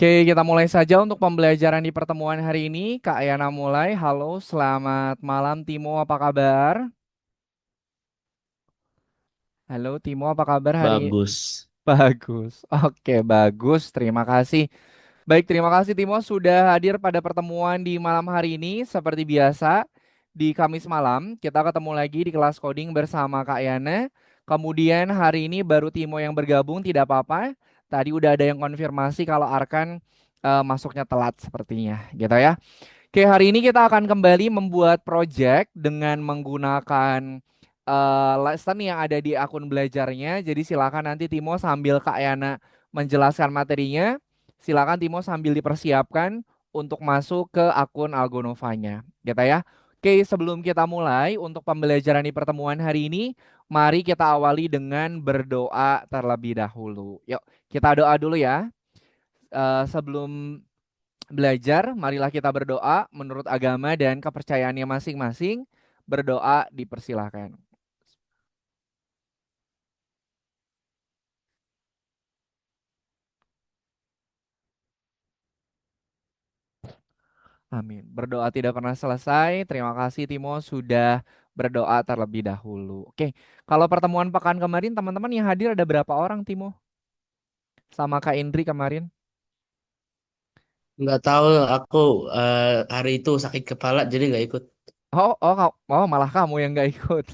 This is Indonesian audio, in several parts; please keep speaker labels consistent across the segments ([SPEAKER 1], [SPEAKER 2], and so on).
[SPEAKER 1] Oke, kita mulai saja untuk pembelajaran di pertemuan hari ini. Kak Yana mulai. Halo, selamat malam Timo, apa kabar? Halo Timo, apa kabar hari ini?
[SPEAKER 2] Bagus.
[SPEAKER 1] Bagus. Oke, bagus. Terima kasih. Baik, terima kasih Timo sudah hadir pada pertemuan di malam hari ini. Seperti biasa, di Kamis malam kita ketemu lagi di kelas coding bersama Kak Yana. Kemudian hari ini baru Timo yang bergabung, tidak apa-apa. Tadi udah ada yang konfirmasi kalau Arkan masuknya telat sepertinya, gitu ya. Oke, hari ini kita akan kembali membuat project dengan menggunakan lesson yang ada di akun belajarnya. Jadi silakan nanti Timo sambil Kak Yana menjelaskan materinya, silakan Timo sambil dipersiapkan untuk masuk ke akun Algonovanya, gitu ya. Oke, sebelum kita mulai untuk pembelajaran di pertemuan hari ini, mari kita awali dengan berdoa terlebih dahulu. Yuk, kita doa dulu ya. Sebelum belajar, marilah kita berdoa menurut agama dan kepercayaannya masing-masing. Berdoa dipersilahkan. Amin. Berdoa tidak pernah selesai. Terima kasih Timo sudah berdoa terlebih dahulu. Oke, kalau pertemuan pekan kemarin teman-teman yang hadir ada berapa orang Timo? Sama Kak Indri kemarin?
[SPEAKER 2] Nggak tahu aku hari itu sakit kepala jadi nggak ikut.
[SPEAKER 1] Oh, malah kamu yang gak ikut.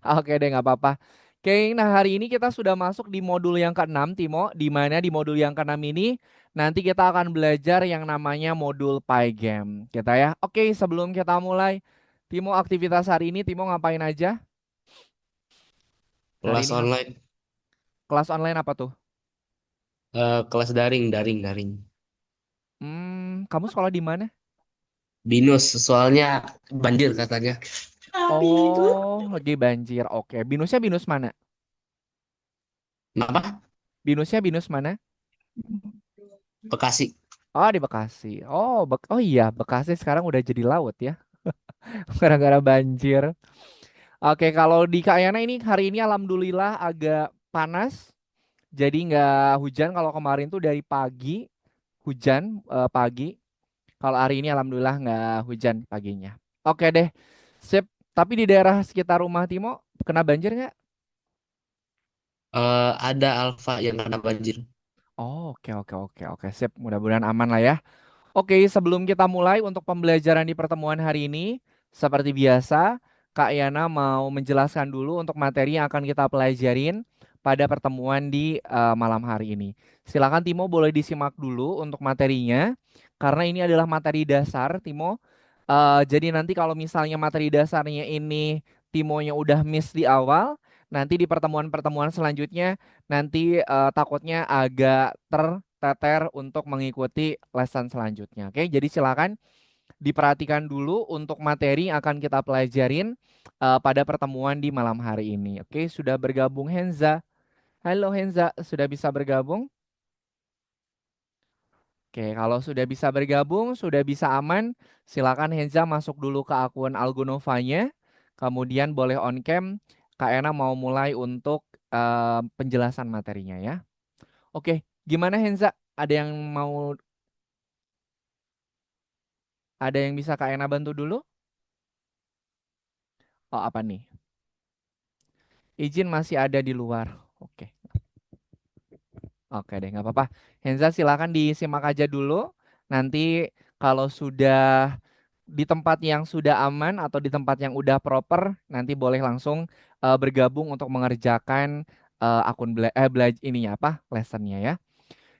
[SPEAKER 1] Oke deh, nggak apa-apa. Oke, nah hari ini kita sudah masuk di modul yang keenam, Timo. Di mana di modul yang keenam ini nanti kita akan belajar yang namanya modul Pygame, kita ya. Oke, sebelum kita mulai, Timo aktivitas hari ini Timo ngapain aja? Hari
[SPEAKER 2] Kelas
[SPEAKER 1] ini
[SPEAKER 2] online,
[SPEAKER 1] kelas online apa tuh?
[SPEAKER 2] kelas daring.
[SPEAKER 1] Kamu sekolah di mana?
[SPEAKER 2] Binus soalnya banjir katanya.
[SPEAKER 1] Oh, lagi banjir. Oke, binusnya binus mana?
[SPEAKER 2] Kenapa?
[SPEAKER 1] Binusnya binus mana?
[SPEAKER 2] Bekasi.
[SPEAKER 1] Oh, di Bekasi. Oh iya, Bekasi sekarang udah jadi laut ya, gara-gara banjir. Oke, kalau di Kayana ini hari ini alhamdulillah agak panas, jadi nggak hujan. Kalau kemarin tuh dari pagi hujan pagi. Kalau hari ini alhamdulillah nggak hujan paginya. Oke deh, sip. Tapi di daerah sekitar rumah Timo kena banjir nggak?
[SPEAKER 2] Ada Alfa yang kena banjir.
[SPEAKER 1] Oh, oke, sip. Mudah-mudahan aman lah ya. Oke, sebelum kita mulai untuk pembelajaran di pertemuan hari ini, seperti biasa, Kak Yana mau menjelaskan dulu untuk materi yang akan kita pelajarin pada pertemuan di malam hari ini. Silakan Timo boleh disimak dulu untuk materinya, karena ini adalah materi dasar, Timo. Jadi nanti kalau misalnya materi dasarnya ini Timonya udah miss di awal, nanti di pertemuan-pertemuan selanjutnya nanti takutnya agak terteter untuk mengikuti lesson selanjutnya. Oke, jadi silakan diperhatikan dulu untuk materi yang akan kita pelajarin pada pertemuan di malam hari ini. Oke, sudah bergabung Henza. Halo Henza, sudah bisa bergabung? Oke, kalau sudah bisa bergabung, sudah bisa aman, silakan Henza masuk dulu ke akun Algonovanya. Kemudian boleh on cam. Kak Ena mau mulai untuk penjelasan materinya ya. Oke, gimana Henza? Ada yang bisa Kak Ena bantu dulu? Oh, apa nih? Izin masih ada di luar. Oke. Oke deh, nggak apa-apa. Henza silakan disimak aja dulu. Nanti kalau sudah di tempat yang sudah aman atau di tempat yang udah proper, nanti boleh langsung bergabung untuk mengerjakan akun ininya apa? Lessonnya ya.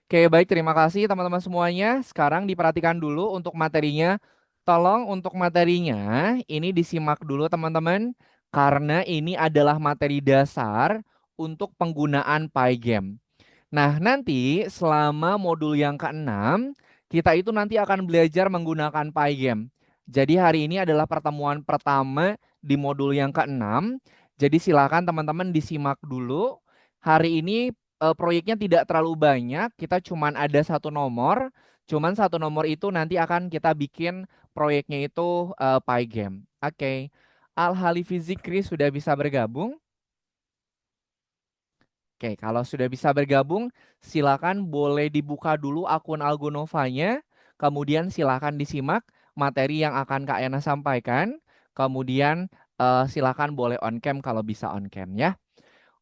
[SPEAKER 1] Oke, baik, terima kasih teman-teman semuanya. Sekarang diperhatikan dulu untuk materinya. Tolong untuk materinya ini disimak dulu teman-teman, karena ini adalah materi dasar untuk penggunaan Pygame. Nah, nanti selama modul yang keenam, kita itu nanti akan belajar menggunakan Pygame. Jadi hari ini adalah pertemuan pertama di modul yang keenam. Jadi silakan teman-teman disimak dulu. Hari ini proyeknya tidak terlalu banyak, kita cuman ada satu nomor. Cuman satu nomor itu nanti akan kita bikin proyeknya itu Pygame. Oke. Al Halifi Zikri sudah bisa bergabung. Oke, kalau sudah bisa bergabung, silakan boleh dibuka dulu akun Algonovanya, kemudian silakan disimak materi yang akan Kak Ena sampaikan, kemudian silakan boleh on cam kalau bisa on cam ya.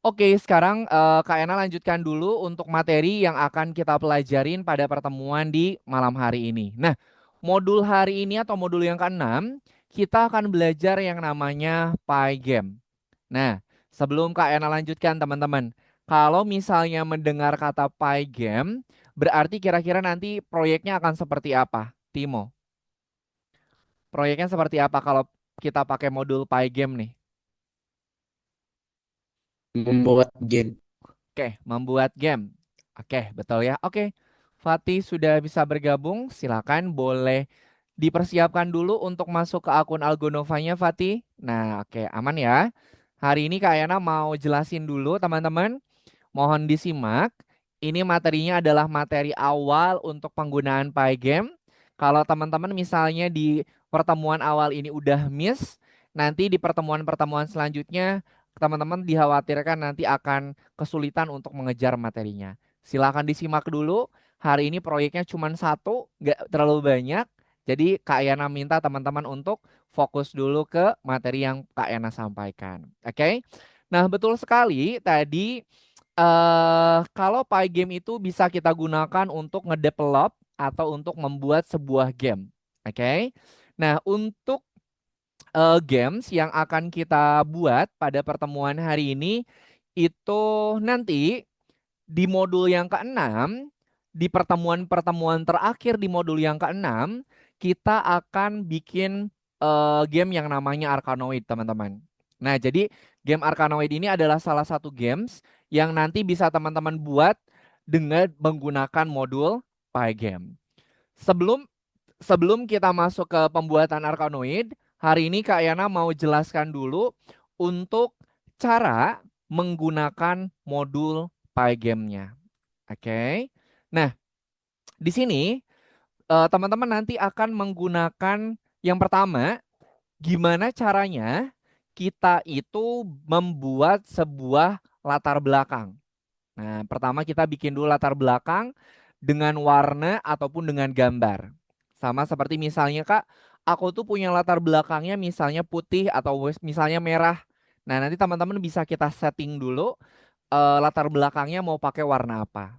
[SPEAKER 1] Oke, sekarang Kak Ena lanjutkan dulu untuk materi yang akan kita pelajarin pada pertemuan di malam hari ini. Nah, modul hari ini atau modul yang keenam, kita akan belajar yang namanya Pygame. Nah, sebelum Kak Ena lanjutkan teman-teman, kalau misalnya mendengar kata Pygame, berarti kira-kira nanti proyeknya akan seperti apa? Timo, proyeknya seperti apa kalau kita pakai modul Pygame nih?
[SPEAKER 2] Membuat game.
[SPEAKER 1] Oke, membuat game. Oke, betul ya. Oke, Fatih sudah bisa bergabung. Silakan boleh dipersiapkan dulu untuk masuk ke akun Algonovanya, Fatih. Nah, oke, aman ya. Hari ini Kak Yana mau jelasin dulu teman-teman. Mohon disimak. Ini materinya adalah materi awal untuk penggunaan Pygame. Kalau teman-teman misalnya di pertemuan awal ini udah miss, nanti di pertemuan-pertemuan selanjutnya teman-teman dikhawatirkan nanti akan kesulitan untuk mengejar materinya. Silakan disimak dulu. Hari ini proyeknya cuma satu, nggak terlalu banyak. Jadi Kak Yana minta teman-teman untuk fokus dulu ke materi yang Kak Yana sampaikan. Oke? Nah, betul sekali tadi kalau Pygame itu bisa kita gunakan untuk ngedevelop atau untuk membuat sebuah game. Oke. Nah, untuk games yang akan kita buat pada pertemuan hari ini itu nanti di modul yang keenam, di pertemuan-pertemuan terakhir di modul yang keenam, kita akan bikin game yang namanya Arkanoid, teman-teman. Nah, jadi game Arkanoid ini adalah salah satu games yang nanti bisa teman-teman buat dengan menggunakan modul Pygame. Sebelum sebelum kita masuk ke pembuatan Arkanoid, hari ini Kak Yana mau jelaskan dulu untuk cara menggunakan modul Pygame-nya. Oke. Nah, di sini teman-teman nanti akan menggunakan yang pertama, gimana caranya kita itu membuat sebuah latar belakang. Nah, pertama kita bikin dulu latar belakang dengan warna ataupun dengan gambar. Sama seperti misalnya Kak, aku tuh punya latar belakangnya misalnya putih atau misalnya merah. Nah, nanti teman-teman bisa kita setting dulu latar belakangnya mau pakai warna apa.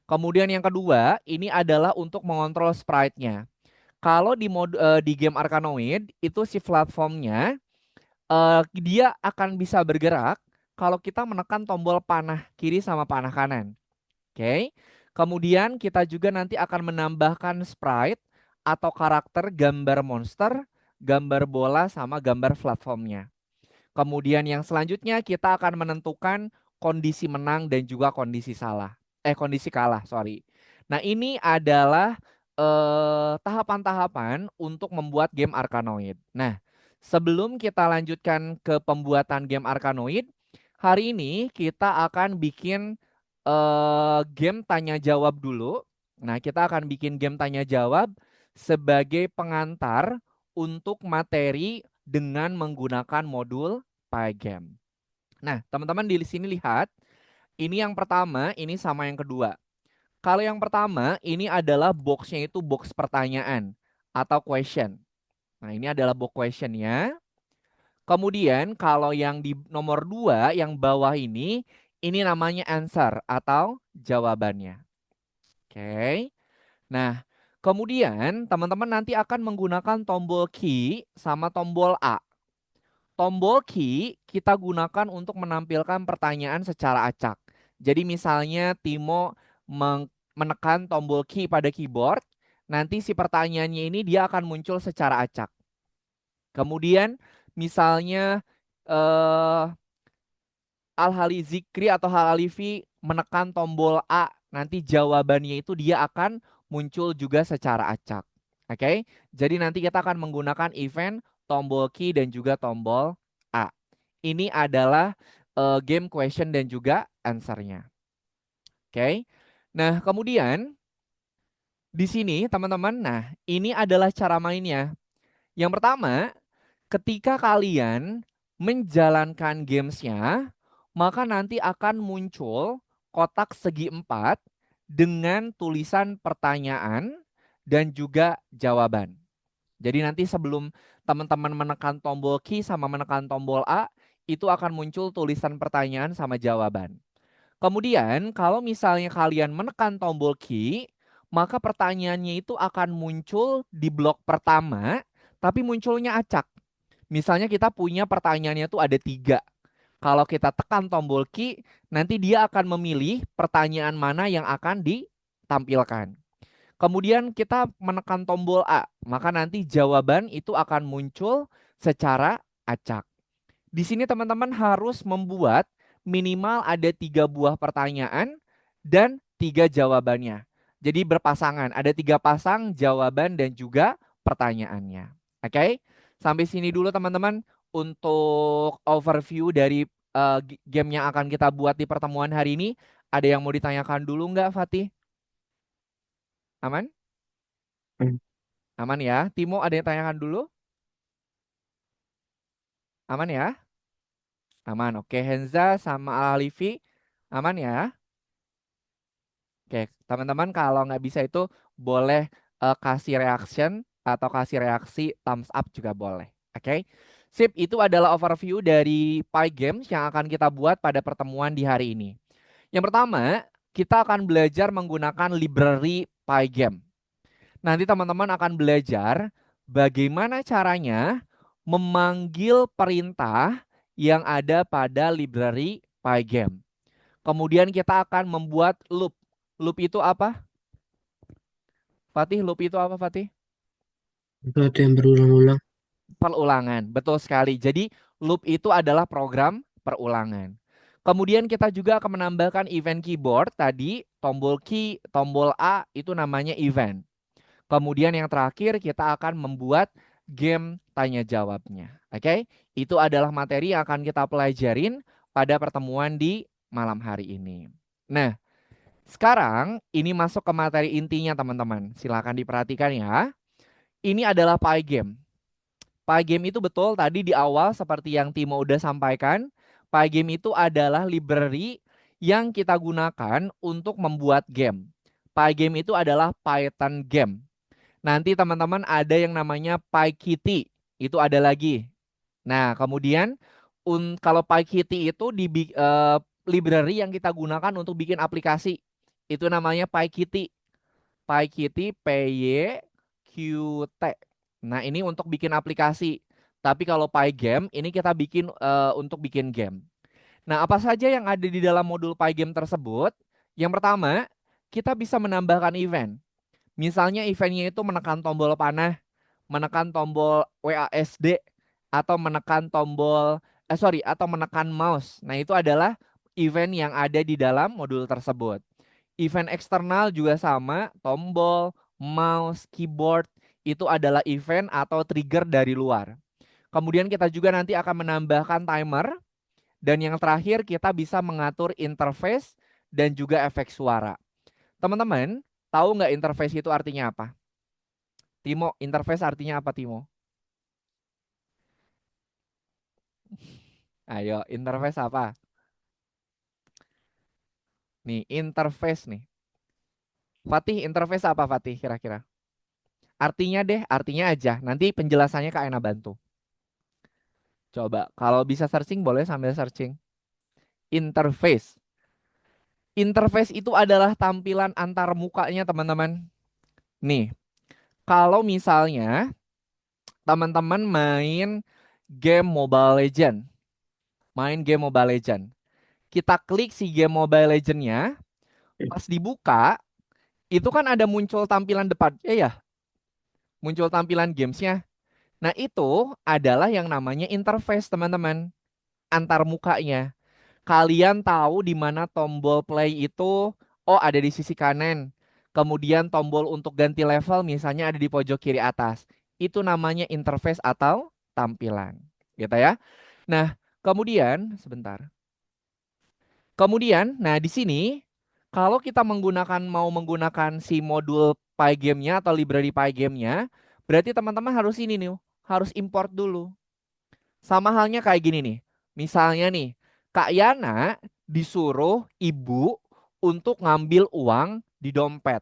[SPEAKER 1] Kemudian yang kedua, ini adalah untuk mengontrol sprite-nya. Kalau di game Arkanoid itu si platformnya dia akan bisa bergerak kalau kita menekan tombol panah kiri sama panah kanan. Oke. Kemudian kita juga nanti akan menambahkan sprite atau karakter gambar monster, gambar bola sama gambar platformnya. Kemudian yang selanjutnya kita akan menentukan kondisi menang dan juga kondisi salah. Kondisi kalah, sorry. Nah, ini adalah tahapan-tahapan untuk membuat game Arkanoid. Nah, sebelum kita lanjutkan ke pembuatan game Arkanoid, hari ini kita akan bikin game tanya jawab dulu. Nah, kita akan bikin game tanya jawab sebagai pengantar untuk materi dengan menggunakan modul Pygame. Nah, teman-teman di sini lihat, ini yang pertama, ini sama yang kedua. Kalau yang pertama, ini adalah boxnya itu box pertanyaan atau question. Nah, ini adalah box questionnya. Kemudian kalau yang di nomor 2, yang bawah ini namanya answer atau jawabannya. Oke. Nah, kemudian teman-teman nanti akan menggunakan tombol key sama tombol A. Tombol key kita gunakan untuk menampilkan pertanyaan secara acak. Jadi misalnya Timo menekan tombol key pada keyboard, nanti si pertanyaannya ini dia akan muncul secara acak. Kemudian misalnya eh, Al-Hali Zikri atau Hal-Alifi menekan tombol A, nanti jawabannya itu dia akan muncul juga secara acak. Oke, jadi nanti kita akan menggunakan event tombol key dan juga tombol A. Ini adalah game question dan juga answernya. Oke, nah kemudian di sini teman-teman, nah ini adalah cara mainnya. Yang pertama, ketika kalian menjalankan gamesnya, maka nanti akan muncul kotak segi empat dengan tulisan pertanyaan dan juga jawaban. Jadi nanti sebelum teman-teman menekan tombol Q sama menekan tombol A, itu akan muncul tulisan pertanyaan sama jawaban. Kemudian kalau misalnya kalian menekan tombol Q, maka pertanyaannya itu akan muncul di blok pertama, tapi munculnya acak. Misalnya kita punya pertanyaannya itu ada 3. Kalau kita tekan tombol Q, nanti dia akan memilih pertanyaan mana yang akan ditampilkan. Kemudian kita menekan tombol A, maka nanti jawaban itu akan muncul secara acak. Di sini teman-teman harus membuat minimal ada 3 buah pertanyaan dan 3 jawabannya. Jadi berpasangan, ada 3 pasang jawaban dan juga pertanyaannya. Oke, sampai sini dulu teman-teman untuk overview dari game yang akan kita buat di pertemuan hari ini. Ada yang mau ditanyakan dulu nggak, Fatih? Aman? Aman ya. Timo ada yang tanyakan dulu? Aman ya? Aman. Oke, Henza sama Alifi aman ya? Oke, teman-teman kalau nggak bisa itu boleh kasih reaction atau kasih reaksi thumbs up juga boleh. Oke, sip. Itu adalah overview dari PyGames yang akan kita buat pada pertemuan di hari ini. Yang pertama, kita akan belajar menggunakan library Pygame. Nanti teman-teman akan belajar bagaimana caranya memanggil perintah yang ada pada library Pygame. Kemudian kita akan membuat loop. Loop itu apa? Fatih, loop itu apa, Fatih?
[SPEAKER 3] Sesuatu yang berulang-ulang.
[SPEAKER 1] Perulangan. Betul sekali. Jadi loop itu adalah program perulangan. Kemudian kita juga akan menambahkan event keyboard. Tadi tombol key, tombol A itu namanya event. Kemudian yang terakhir kita akan membuat game tanya jawabnya. Oke, itu adalah materi yang akan kita pelajarin pada pertemuan di malam hari ini. Nah, sekarang ini masuk ke materi intinya teman-teman. Silakan diperhatikan ya. Ini adalah Pygame. Pygame itu betul tadi di awal seperti yang Timo udah sampaikan. Pygame itu adalah library yang kita gunakan untuk membuat game. Pygame itu adalah Python game. Nanti teman-teman ada yang namanya PyKitty, itu ada lagi. Nah, kemudian kalau PyKitty itu di library yang kita gunakan untuk bikin aplikasi. Itu namanya PyKitty. PyKitty PyQt. Nah, ini untuk bikin aplikasi. Tapi kalau Pygame ini kita bikin untuk bikin game. Nah, apa saja yang ada di dalam modul Pygame tersebut? Yang pertama, kita bisa menambahkan event. Misalnya eventnya itu menekan tombol panah, menekan tombol WASD, atau menekan atau menekan mouse. Nah, itu adalah event yang ada di dalam modul tersebut. Event eksternal juga sama, tombol, mouse, keyboard, itu adalah event atau trigger dari luar. Kemudian kita juga nanti akan menambahkan timer, dan yang terakhir kita bisa mengatur interface dan juga efek suara. Teman-teman, tahu nggak interface itu artinya apa? Timo, interface artinya apa, Timo? Ayo, interface apa? Nih, interface nih. Fatih, interface apa Fatih kira-kira? Artinya deh, artinya aja. Nanti penjelasannya Kak Ena bantu. Coba, kalau bisa searching boleh sambil searching. Interface. Interface itu adalah tampilan antar mukanya teman-teman. Nih, kalau misalnya teman-teman game Mobile Legend, main game Mobile Legend. Kita klik si game Mobile Legend-nya, pas dibuka, itu kan ada muncul tampilan depan, ya, muncul tampilan gamesnya. Nah itu adalah yang namanya interface teman-teman, antar mukanya. Kalian tahu di mana tombol play itu, oh ada di sisi kanan. Kemudian tombol untuk ganti level misalnya ada di pojok kiri atas. Itu namanya interface atau tampilan, gitu ya. Nah, kemudian sebentar. Kemudian, nah di sini kalau kita mau menggunakan si modul Pygame-nya atau library Pygame-nya, berarti teman-teman harus ini nih, harus import dulu. Sama halnya kayak gini nih. Misalnya nih, Kak Yana disuruh ibu untuk ngambil uang di dompet.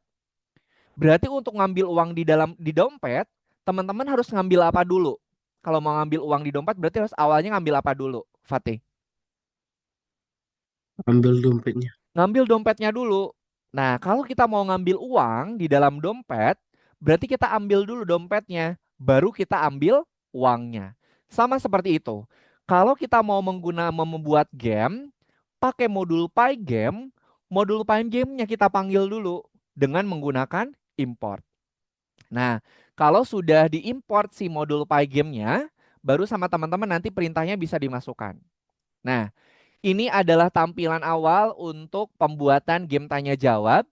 [SPEAKER 1] Berarti untuk ngambil uang di dompet, teman-teman harus ngambil apa dulu? Kalau mau ngambil uang di dompet berarti harus awalnya ngambil apa dulu, Fatih?
[SPEAKER 3] Ambil dompetnya.
[SPEAKER 1] Ngambil dompetnya dulu. Nah, kalau kita mau ngambil uang di dalam dompet, berarti kita ambil dulu dompetnya, baru kita ambil uangnya. Sama seperti itu. Kalau kita mau membuat game, pakai modul Pygame, modul Pygame-nya kita panggil dulu dengan menggunakan import. Nah, kalau sudah diimport si modul Pygame-nya, baru sama teman-teman nanti perintahnya bisa dimasukkan. Nah, ini adalah tampilan awal untuk pembuatan game tanya jawab.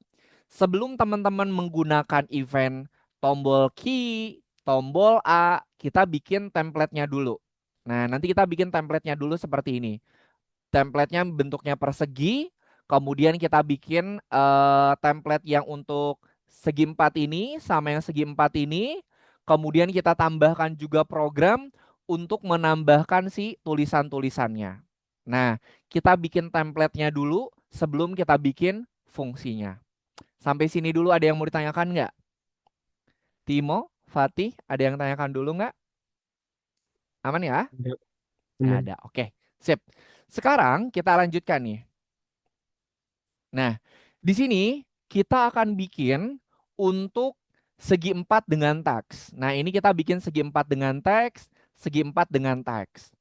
[SPEAKER 1] Sebelum teman-teman menggunakan event tombol key, tombol A, kita bikin template-nya dulu. Nah, nanti kita bikin template-nya dulu seperti ini. Template-nya bentuknya persegi, kemudian kita bikin template yang untuk segi 4 ini sama yang segi 4 ini. Kemudian kita tambahkan juga program untuk menambahkan si tulisan-tulisannya. Nah, kita bikin template-nya dulu sebelum kita bikin fungsinya. Sampai sini dulu ada yang mau ditanyakan nggak? Timo, Fatih, ada yang tanyakan dulu nggak? Aman ya?
[SPEAKER 3] Ada.
[SPEAKER 1] Nggak
[SPEAKER 3] Aman.
[SPEAKER 1] ada. Oke, sip. Sekarang kita lanjutkan nih. Nah, di sini kita akan bikin untuk segi 4 dengan teks. Nah, ini kita bikin segi 4 dengan teks, segi 4 dengan teks.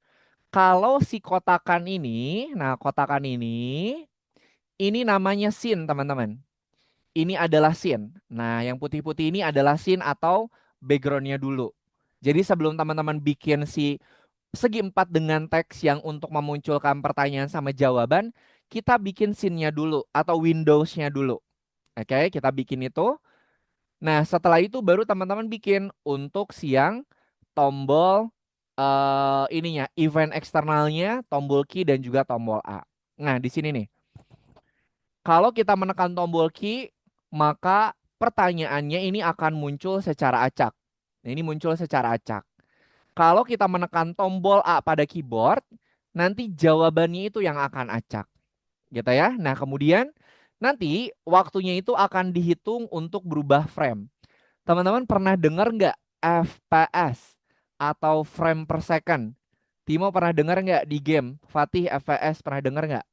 [SPEAKER 1] Kalau si kotakan ini, nah kotakan ini namanya scene, teman-teman. Ini adalah scene. Nah, yang putih-putih ini adalah scene atau backgroundnya dulu. Jadi sebelum teman-teman bikin si segi 4 dengan teks yang untuk memunculkan pertanyaan sama jawaban, kita bikin scene-nya dulu atau Windows-nya dulu. Oke, kita bikin itu. Nah, setelah itu baru teman-teman bikin untuk siang tombol ininya, event eksternalnya, tombol key dan juga tombol A. Nah, di sini nih. Kalau kita menekan tombol key, maka pertanyaannya ini akan muncul secara acak. Nah, ini muncul secara acak. Kalau kita menekan tombol A pada keyboard, nanti jawabannya itu yang akan acak. Gitu ya. Nah, kemudian nanti waktunya itu akan dihitung untuk berubah frame. Teman-teman pernah dengar nggak FPS atau frame per second? Timo pernah dengar nggak di game? Fatih FPS pernah dengar nggak?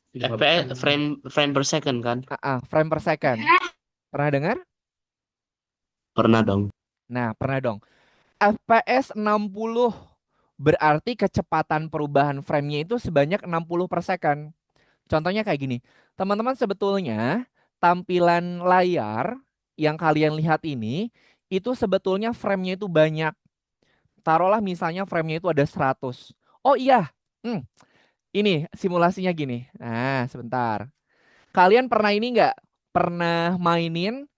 [SPEAKER 2] FPS frame frame per second kan?
[SPEAKER 1] Frame per second. Pernah dengar?
[SPEAKER 2] Pernah dong.
[SPEAKER 1] Nah, pernah dong. FPS 60 berarti kecepatan perubahan frame-nya itu sebanyak 60 per second. Contohnya kayak gini. Teman-teman sebetulnya tampilan layar yang kalian lihat ini itu sebetulnya frame-nya itu banyak. Taruhlah misalnya frame-nya itu ada 100. Oh iya, hmm, ini simulasinya gini. Nah, sebentar. Kalian pernah ini nggak? Pernah mainin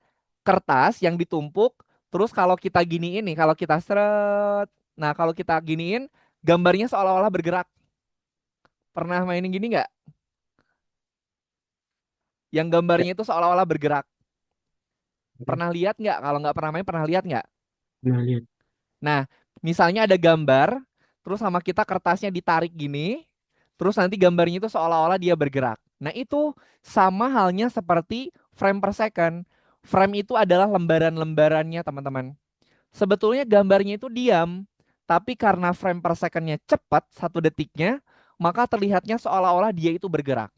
[SPEAKER 1] kertas yang ditumpuk, terus kalau kita giniin nih, kalau kita seret, nah kalau kita giniin, gambarnya seolah-olah bergerak. Pernah mainin gini nggak? Yang
[SPEAKER 3] Ya,
[SPEAKER 1] gambarnya itu seolah-olah bergerak.
[SPEAKER 3] ada.
[SPEAKER 1] Pernah lihat nggak? Kalau nggak pernah main, pernah lihat nggak?
[SPEAKER 3] Pernah lihat.
[SPEAKER 1] Nah, misalnya ada gambar, terus sama kita kertasnya ditarik gini, terus nanti gambarnya itu seolah-olah dia bergerak. Nah, itu sama halnya seperti frame per second. Frame itu adalah lembaran-lembarannya, teman-teman. Sebetulnya gambarnya itu diam, tapi karena frame per secondnya cepat, 1 detiknya, maka terlihatnya seolah-olah dia itu bergerak.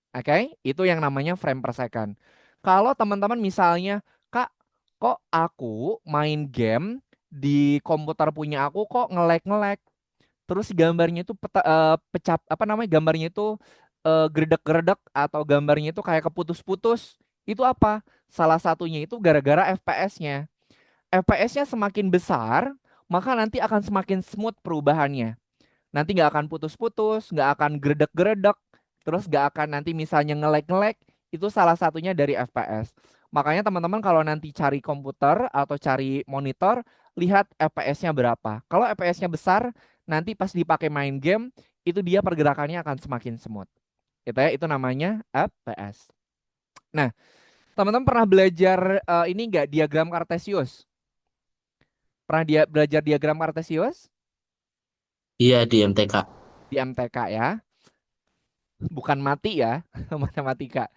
[SPEAKER 1] Oke, itu yang namanya frame per second. Kalau teman-teman misalnya, Kak, kok aku main game di komputer punya aku kok nge-lag. Terus gambarnya itu pecah apa namanya? Gambarnya itu geredek-geredek atau gambarnya itu kayak keputus-putus. Itu apa? Salah satunya itu gara-gara FPS-nya. FPS-nya semakin besar, maka nanti akan semakin smooth perubahannya. Nanti nggak akan putus-putus, nggak akan geredek-geredek, terus nggak akan nanti misalnya nge-lag, itu salah satunya dari FPS. Makanya teman-teman kalau nanti cari komputer atau cari monitor, lihat FPS-nya berapa. Kalau FPS-nya besar, nanti pas dipakai main game, itu dia pergerakannya akan semakin smooth. Itu ya, itu namanya FPS. Nah, teman-teman pernah belajar ini nggak diagram Cartesius? Pernah dia belajar diagram Cartesius?
[SPEAKER 2] Iya di MTK.
[SPEAKER 1] di MTK ya. Bukan mati ya, matematika.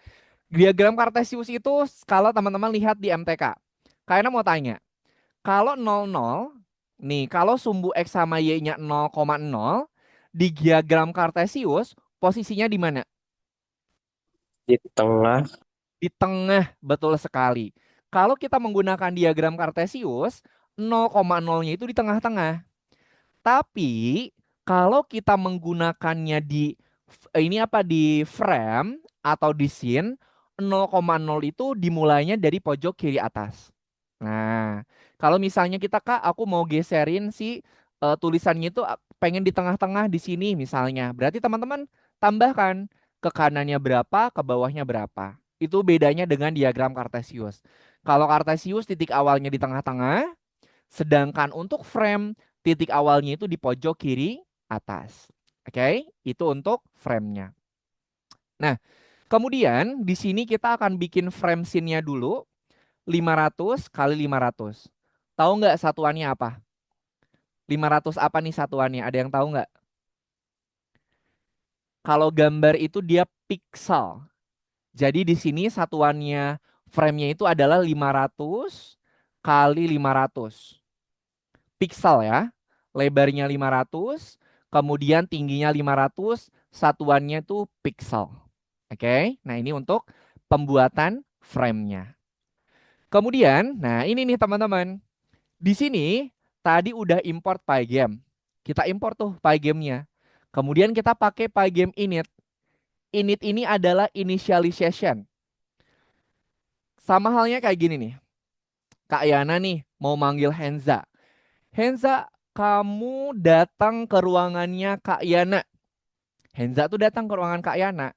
[SPEAKER 1] Diagram Kartesius itu kalau teman-teman lihat di MTK. Kayaknya mau tanya, kalau 00, nih kalau sumbu X sama Y-nya 0,0, di diagram Kartesius posisinya di mana?
[SPEAKER 2] Di tengah.
[SPEAKER 1] Di tengah, betul sekali. Kalau kita menggunakan diagram Kartesius, 0,0-nya itu di tengah-tengah. Tapi kalau kita menggunakannya di frame atau di scene, 0,0 itu dimulainya dari pojok kiri atas. Nah, kalau misalnya Kak, aku mau geserin si tulisannya itu pengen di tengah-tengah di sini misalnya. Berarti teman-teman tambahkan ke kanannya berapa, ke bawahnya berapa. Itu bedanya dengan diagram Kartesius. Kalau Kartesius titik awalnya di tengah-tengah, sedangkan untuk frame titik awalnya itu di pojok kiri atas. Oke, itu untuk frame-nya. Nah, kemudian di sini kita akan bikin frame scene-nya dulu 500 kali 500. Tahu nggak satuannya apa? 500 apa nih satuannya? Ada yang tahu nggak? Kalau gambar itu dia pixel. Jadi di sini satuannya frame-nya itu adalah 500 kali 500 pixel ya. Lebarnya 500, kemudian tingginya 500, satuannya itu pixel. Oke, nah ini untuk pembuatan frame-nya. Kemudian, nah ini nih teman-teman. Di sini tadi udah import Pygame. Kita import tuh Pygame-nya. Kemudian kita pakai Pygame init. Init ini adalah initialization. Sama halnya kayak gini nih. Kak Yana nih mau manggil Henza. Henza, kamu datang ke ruangannya Kak Yana. Henza tuh datang ke ruangan Kak Yana.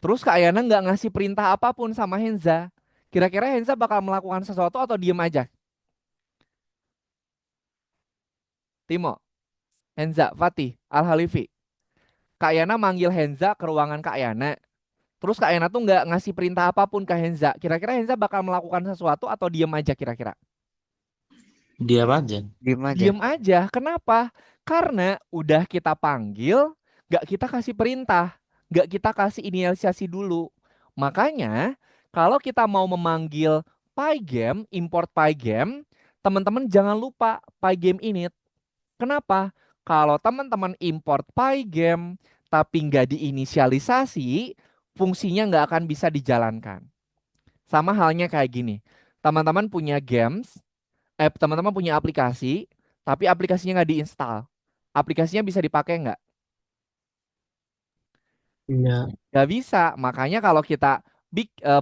[SPEAKER 1] Terus Kak Yana nggak ngasih perintah apapun sama Henza. Kira-kira Henza bakal melakukan sesuatu atau diem aja? Timo, Henza, Fatih, Al-Halifi. Kak Yana manggil Henza ke ruangan Kak Yana. Terus Kak Yana tuh nggak ngasih perintah apapun ke Henza. Kira-kira Henza bakal melakukan sesuatu atau diem aja kira-kira?
[SPEAKER 2] Diam aja.
[SPEAKER 4] Diem aja.
[SPEAKER 1] Diem aja. Kenapa? Karena udah kita panggil, nggak kita kasih perintah, nggak kita kasih inisiasi dulu. Makanya kalau kita mau memanggil Pygame, import Pygame, teman-teman jangan lupa Pygame init. Kenapa? Kalau teman-teman import Pygame tapi nggak diinisialisasi, fungsinya nggak akan bisa dijalankan. Sama halnya kayak gini. Teman-teman punya games, teman-teman punya aplikasi, tapi aplikasinya nggak diinstal. Aplikasinya bisa dipakai nggak?
[SPEAKER 3] Enggak.
[SPEAKER 1] Nggak bisa. Makanya kalau kita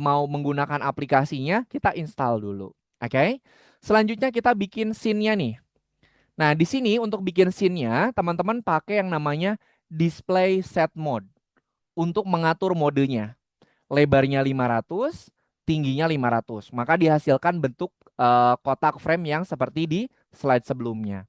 [SPEAKER 1] mau menggunakan aplikasinya, kita install dulu. Oke? Selanjutnya kita bikin scene-nya nih. Nah, di sini untuk bikin scene-nya, teman-teman pakai yang namanya display set mode untuk mengatur modenya. Lebarnya 500, tingginya 500. Maka dihasilkan bentuk kotak frame yang seperti di slide sebelumnya.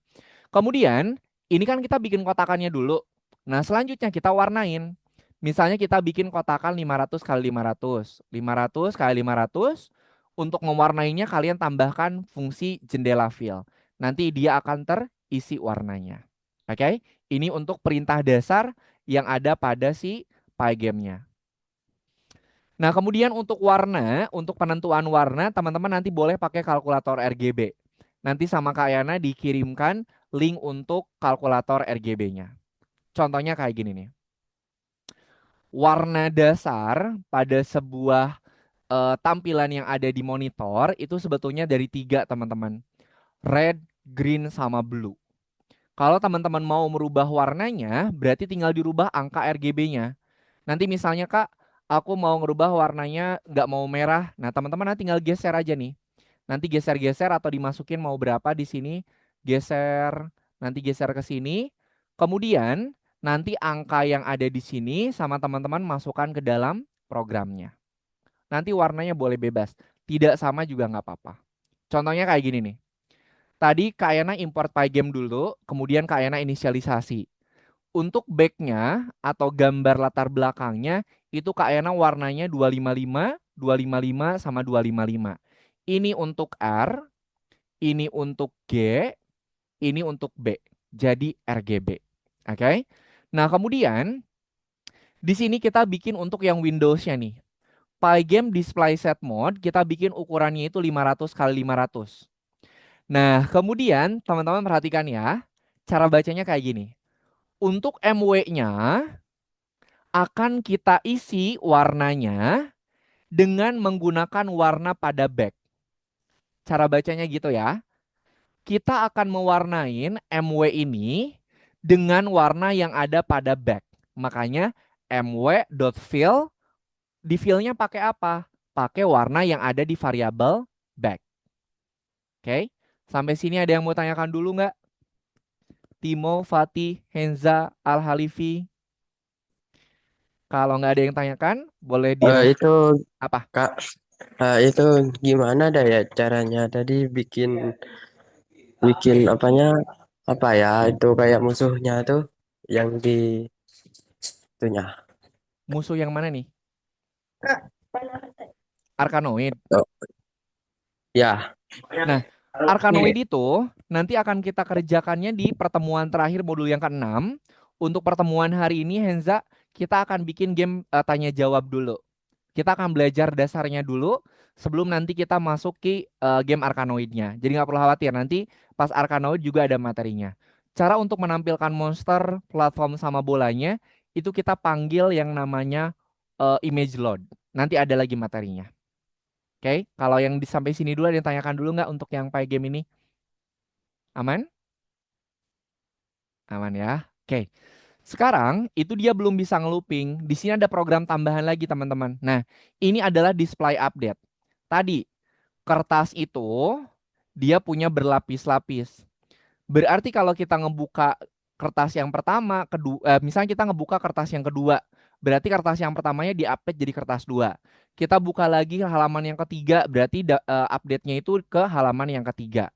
[SPEAKER 1] Kemudian, ini kan kita bikin kotakannya dulu. Nah, selanjutnya kita warnain. Misalnya kita bikin kotakan 500 kali 500. 500 kali 500. Untuk mewarnainya kalian tambahkan fungsi jendela fill. Nanti dia akan terisi warnanya. Oke, ini untuk perintah dasar yang ada pada si Pygame-nya. Nah, kemudian untuk warna, untuk penentuan warna, teman-teman nanti boleh pakai kalkulator RGB. Nanti sama Kak Yana dikirimkan link untuk kalkulator RGB-nya. Contohnya kayak gini nih. Warna dasar pada sebuah tampilan yang ada di monitor itu sebetulnya dari 3, teman-teman. Red, green, sama blue. Kalau teman-teman mau merubah warnanya, berarti tinggal dirubah angka RGB-nya. Nanti misalnya Kak, aku mau ngerubah warnanya nggak mau merah. Nah, teman-teman nanti tinggal geser aja nih. Nanti geser-geser atau dimasukin mau berapa di sini. Geser, nanti geser ke sini. Kemudian nanti angka yang ada di sini sama teman-teman masukkan ke dalam programnya. Nanti warnanya boleh bebas. Tidak sama juga nggak apa-apa. Contohnya kayak gini nih. Tadi Kak Yana import Pygame dulu, kemudian Kak Yana inisialisasi. Untuk backnya atau gambar latar belakangnya itu Kak Yana warnanya 255, 255 sama 255. Ini untuk R, ini untuk G, ini untuk B. Jadi RGB. Oke. Nah, kemudian di sini kita bikin untuk yang Windows-nya nih. Pygame display set mode kita bikin ukurannya itu 500 kali 500. Nah, kemudian teman-teman perhatikan ya. Cara bacanya kayak gini. Untuk MW-nya akan kita isi warnanya dengan menggunakan warna pada back. Cara bacanya gitu ya. Kita akan mewarnain MW ini dengan warna yang ada pada back. Makanya mw.fill, di fill-nya pakai apa? Pakai warna yang ada di variabel back. Oke, sampai sini ada yang mau tanyakan dulu nggak? Timo, Fatih, Henza, Al-Halifi. Kalau nggak ada yang tanyakan, boleh di
[SPEAKER 4] Itu
[SPEAKER 1] apa?
[SPEAKER 4] Kak, itu gimana dah ya caranya tadi bikin bikin
[SPEAKER 1] Oke,
[SPEAKER 4] apanya apa ya itu kayak musuhnya tuh yang di itunya.
[SPEAKER 1] musuh yang mana nih? Arkanoid.
[SPEAKER 4] Oh, ya.
[SPEAKER 1] Nah, Arkanoid itu nanti akan kita kerjakannya di pertemuan terakhir modul yang ke-6. Untuk pertemuan hari ini, Henza, kita akan bikin game tanya jawab dulu. Kita akan belajar dasarnya dulu sebelum nanti kita masuk ke game Arkanoidnya. Jadi nggak perlu khawatir, nanti pas Arkanoid juga ada materinya. Cara untuk menampilkan monster, platform sama bolanya, itu kita panggil yang namanya image load. Nanti ada lagi materinya. Oke, kalau yang sampai sini dulu ada yang tanyakan dulu nggak untuk yang Pi game ini? Aman? Aman ya. Oke. Sekarang itu dia belum bisa ngelooping. Di sini ada program tambahan lagi, teman-teman. Nah, ini adalah display update. Tadi kertas itu dia punya berlapis-lapis. Berarti kalau kita ngebuka kertas yang pertama, kedua, misalnya kita ngebuka kertas yang kedua, berarti kertas yang pertamanya di-update jadi kertas dua. Kita buka lagi halaman yang ketiga, berarti update-nya itu ke halaman yang ketiga.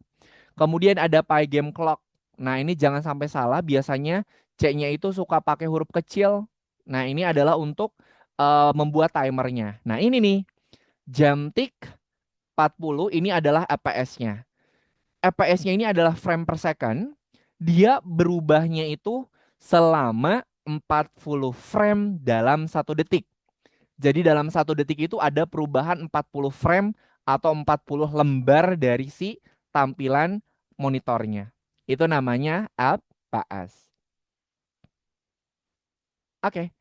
[SPEAKER 1] Kemudian ada Pygame Clock. Nah, ini jangan sampai salah, biasanya C-nya itu suka pakai huruf kecil. Nah, ini adalah untuk membuat timernya. Nah, ini nih, jam tik 40 ini adalah FPS-nya. FPS-nya ini adalah frame per second. Dia berubahnya itu selama 40 frame dalam 1 detik. Jadi dalam 1 detik itu ada perubahan 40 frame atau 40 lembar dari si tampilan monitornya. Itu namanya FPS. Oke.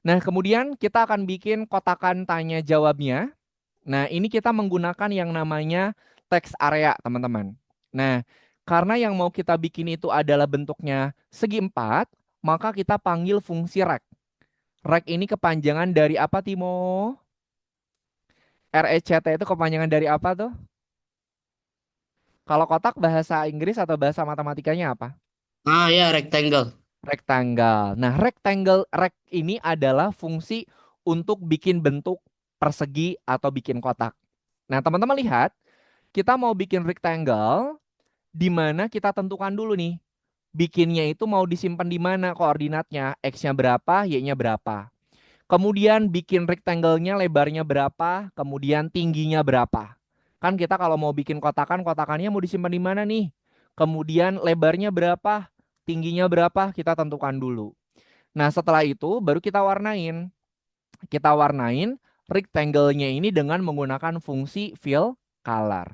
[SPEAKER 1] Nah, kemudian kita akan bikin kotakan tanya jawabnya. Nah, ini kita menggunakan yang namanya text area, teman-teman. Nah, karena yang mau kita bikin itu adalah bentuknya segi 4, maka kita panggil fungsi rect. Rect ini kepanjangan dari apa, Timo? RECT itu kepanjangan dari apa tuh? Kalau kotak bahasa Inggris atau bahasa matematikanya apa?
[SPEAKER 2] Ah ya, rectangle.
[SPEAKER 1] Rectangle. Nah, rect ini adalah fungsi untuk bikin bentuk persegi atau bikin kotak. Nah, teman-teman lihat, kita mau bikin rectangle, di mana kita tentukan dulu nih. Bikinnya itu mau disimpan di mana koordinatnya, X-nya berapa, Y-nya berapa. Kemudian bikin rectangle-nya lebarnya berapa, kemudian tingginya berapa. Kan kita kalau mau bikin kotakan, kotakannya mau disimpan di mana nih? Kemudian lebarnya berapa, tingginya berapa, kita tentukan dulu. Nah, setelah itu baru kita warnain. Kita warnain rectangle-nya ini dengan menggunakan fungsi fill color.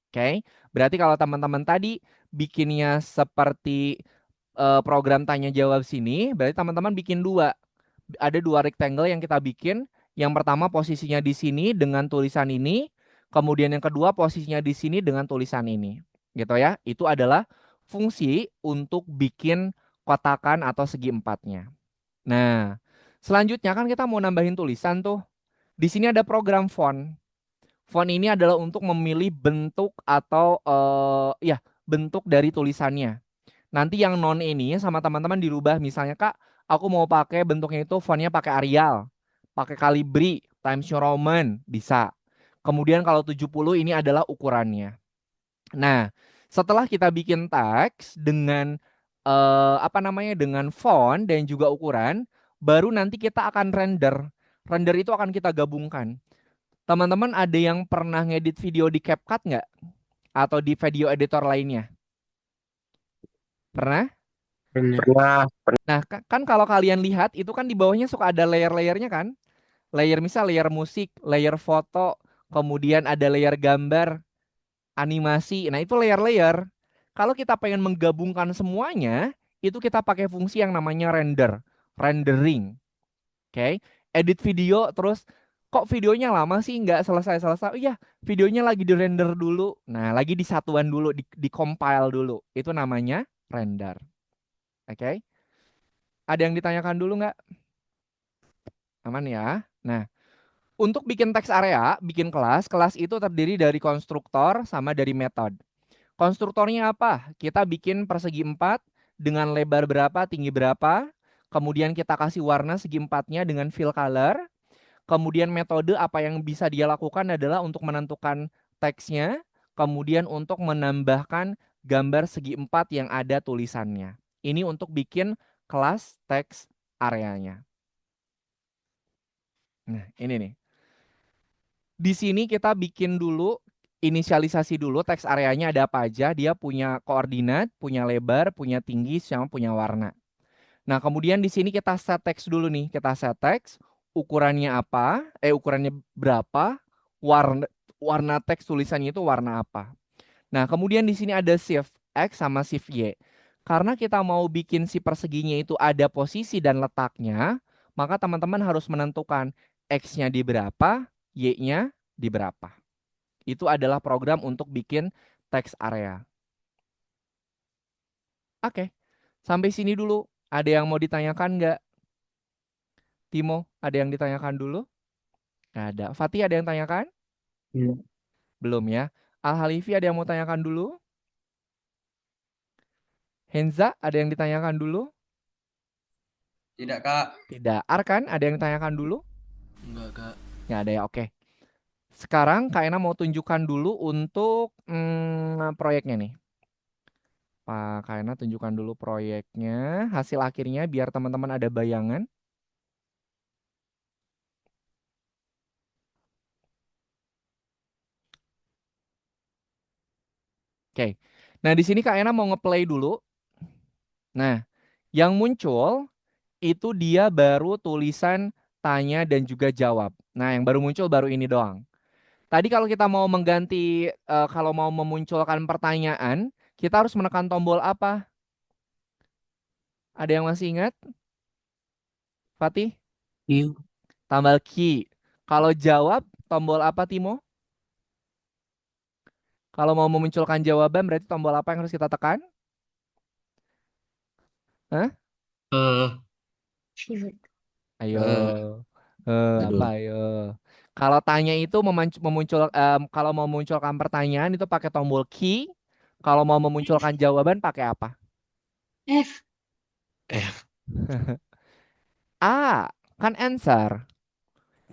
[SPEAKER 1] Oke, berarti kalau teman-teman tadi bikinnya seperti program tanya jawab sini, berarti teman-teman bikin dua. Ada dua rectangle yang kita bikin. Yang pertama posisinya di sini dengan tulisan ini, kemudian yang kedua posisinya di sini dengan tulisan ini. Gitu ya. Itu adalah fungsi untuk bikin kotakan atau segi empatnya. Nah, selanjutnya kan kita mau nambahin tulisan tuh. Di sini ada program font. Font ini adalah untuk memilih bentuk atau ya bentuk dari tulisannya. Nanti yang non ini sama teman-teman dirubah. Misalnya Kak, aku mau pakai bentuknya itu fontnya pakai Arial, pakai Calibri, Times New Roman, bisa. Kemudian kalau 70 ini adalah ukurannya. Nah, setelah kita bikin teks dengan apa namanya dengan font dan juga ukuran, baru nanti kita akan render. Render itu akan kita gabungkan. Teman-teman ada yang pernah ngedit video di CapCut nggak? Atau di video editor lainnya? Pernah?
[SPEAKER 3] Pernah.
[SPEAKER 4] Pernah.
[SPEAKER 1] Nah, kan kalau kalian lihat itu kan di bawahnya suka ada layer-layernya kan? Misal layer musik, layer foto, kemudian ada layer gambar, animasi. Nah, itu layer-layer. Kalau kita pengen menggabungkan semuanya, itu kita pakai fungsi yang namanya rendering. Oke. Edit video terus kok videonya lama sih nggak selesai-selesai? Oh iya, videonya lagi di-render dulu. Nah, lagi disatuan dulu, di-compile dulu. Itu namanya render. Oke. Ada yang ditanyakan dulu nggak? Aman ya? Nah, untuk bikin text area, bikin kelas itu terdiri dari konstruktor sama dari method. Konstruktornya apa? Kita bikin persegi 4 dengan lebar berapa, tinggi berapa. Kemudian kita kasih warna segi empatnya dengan fill color. Kemudian metode apa yang bisa dia lakukan adalah untuk menentukan teksnya. Kemudian untuk menambahkan gambar segi 4 yang ada tulisannya. Ini untuk bikin kelas text areanya. Nah, ini nih. Di sini kita bikin dulu inisialisasi dulu teks areanya ada apa aja. Dia punya koordinat, punya lebar, punya tinggi, sama punya warna. Nah, kemudian di sini kita set teks dulu nih. Kita set teks, ukurannya apa, ukurannya berapa, warna warna teks tulisannya itu warna apa. Nah, kemudian di sini ada shift X sama shift Y. Karena kita mau bikin si perseginya itu ada posisi dan letaknya, maka teman-teman harus menentukan X-nya di berapa, Y-nya di berapa. Itu adalah program untuk bikin text area. Oke, sampai sini dulu. Ada yang mau ditanyakan nggak? Timo, ada yang ditanyakan dulu? Nggak ada. Fatih, ada yang tanyakan?
[SPEAKER 3] Ya.
[SPEAKER 1] Belum ya. Al-Halifi, ada yang mau tanyakan dulu? Henza, ada yang ditanyakan dulu?
[SPEAKER 5] Tidak, Kak.
[SPEAKER 1] Tidak. Arkan, ada yang ditanyakan dulu?
[SPEAKER 5] Enggak, Kak.
[SPEAKER 1] Nggak ada ya, oke. Sekarang Kak Ena mau tunjukkan dulu untuk proyeknya nih. Pak Kak Ena tunjukkan dulu proyeknya, hasil akhirnya biar teman-teman ada bayangan. Oke. Nah, di sini Kak Ena mau ngeplay dulu. Nah, yang muncul itu dia baru tulisan tanya dan juga jawab. Nah, yang baru muncul baru ini doang. Tadi kalau kita mau mengganti, kalau mau memunculkan pertanyaan, kita harus menekan tombol apa? Ada yang masih ingat? Fatih?
[SPEAKER 3] Q.
[SPEAKER 1] Tombol key. Kalau jawab, tombol apa Timo? Kalau mau memunculkan jawaban, berarti tombol apa yang harus kita tekan? Hah?
[SPEAKER 2] Eh,
[SPEAKER 1] Ayo.
[SPEAKER 2] eh,
[SPEAKER 1] Apa
[SPEAKER 2] aduh.
[SPEAKER 1] ayo? Kalau tanya itu kalau mau memunculkan pertanyaan itu pakai tombol key. Kalau mau memunculkan jawaban pakai apa?
[SPEAKER 5] F.
[SPEAKER 2] Eh,
[SPEAKER 1] A, kan answer.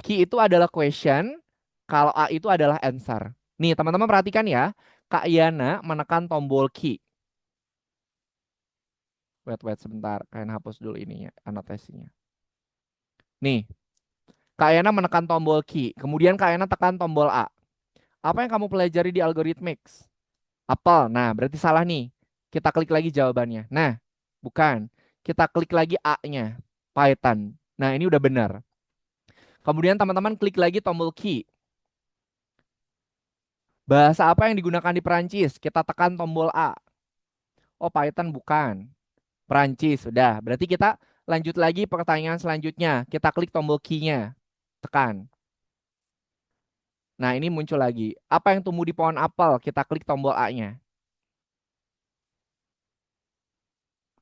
[SPEAKER 1] Key itu adalah question. Kalau A itu adalah answer. Nih, teman-teman perhatikan ya. Kak Yana menekan tombol key. Wait sebentar. Kalian hapus dulu ininya, anotasinya. Nih, Kak Yana menekan tombol key. Kemudian Kak Yana tekan tombol A. Apa yang kamu pelajari di algorithmics? Apel. Nah, berarti salah nih. Kita klik lagi jawabannya. Nah, bukan. Kita klik lagi A-nya. Python. Nah, ini udah benar. Kemudian teman-teman klik lagi tombol key. Bahasa apa yang digunakan di Perancis? Kita tekan tombol A. Oh, Python bukan. Perancis, sudah. Berarti kita lanjut lagi pertanyaan selanjutnya. Kita klik tombol key-nya. Tekan. Nah, ini muncul lagi. Apa yang tumbuh di pohon apel? Kita klik tombol A-nya.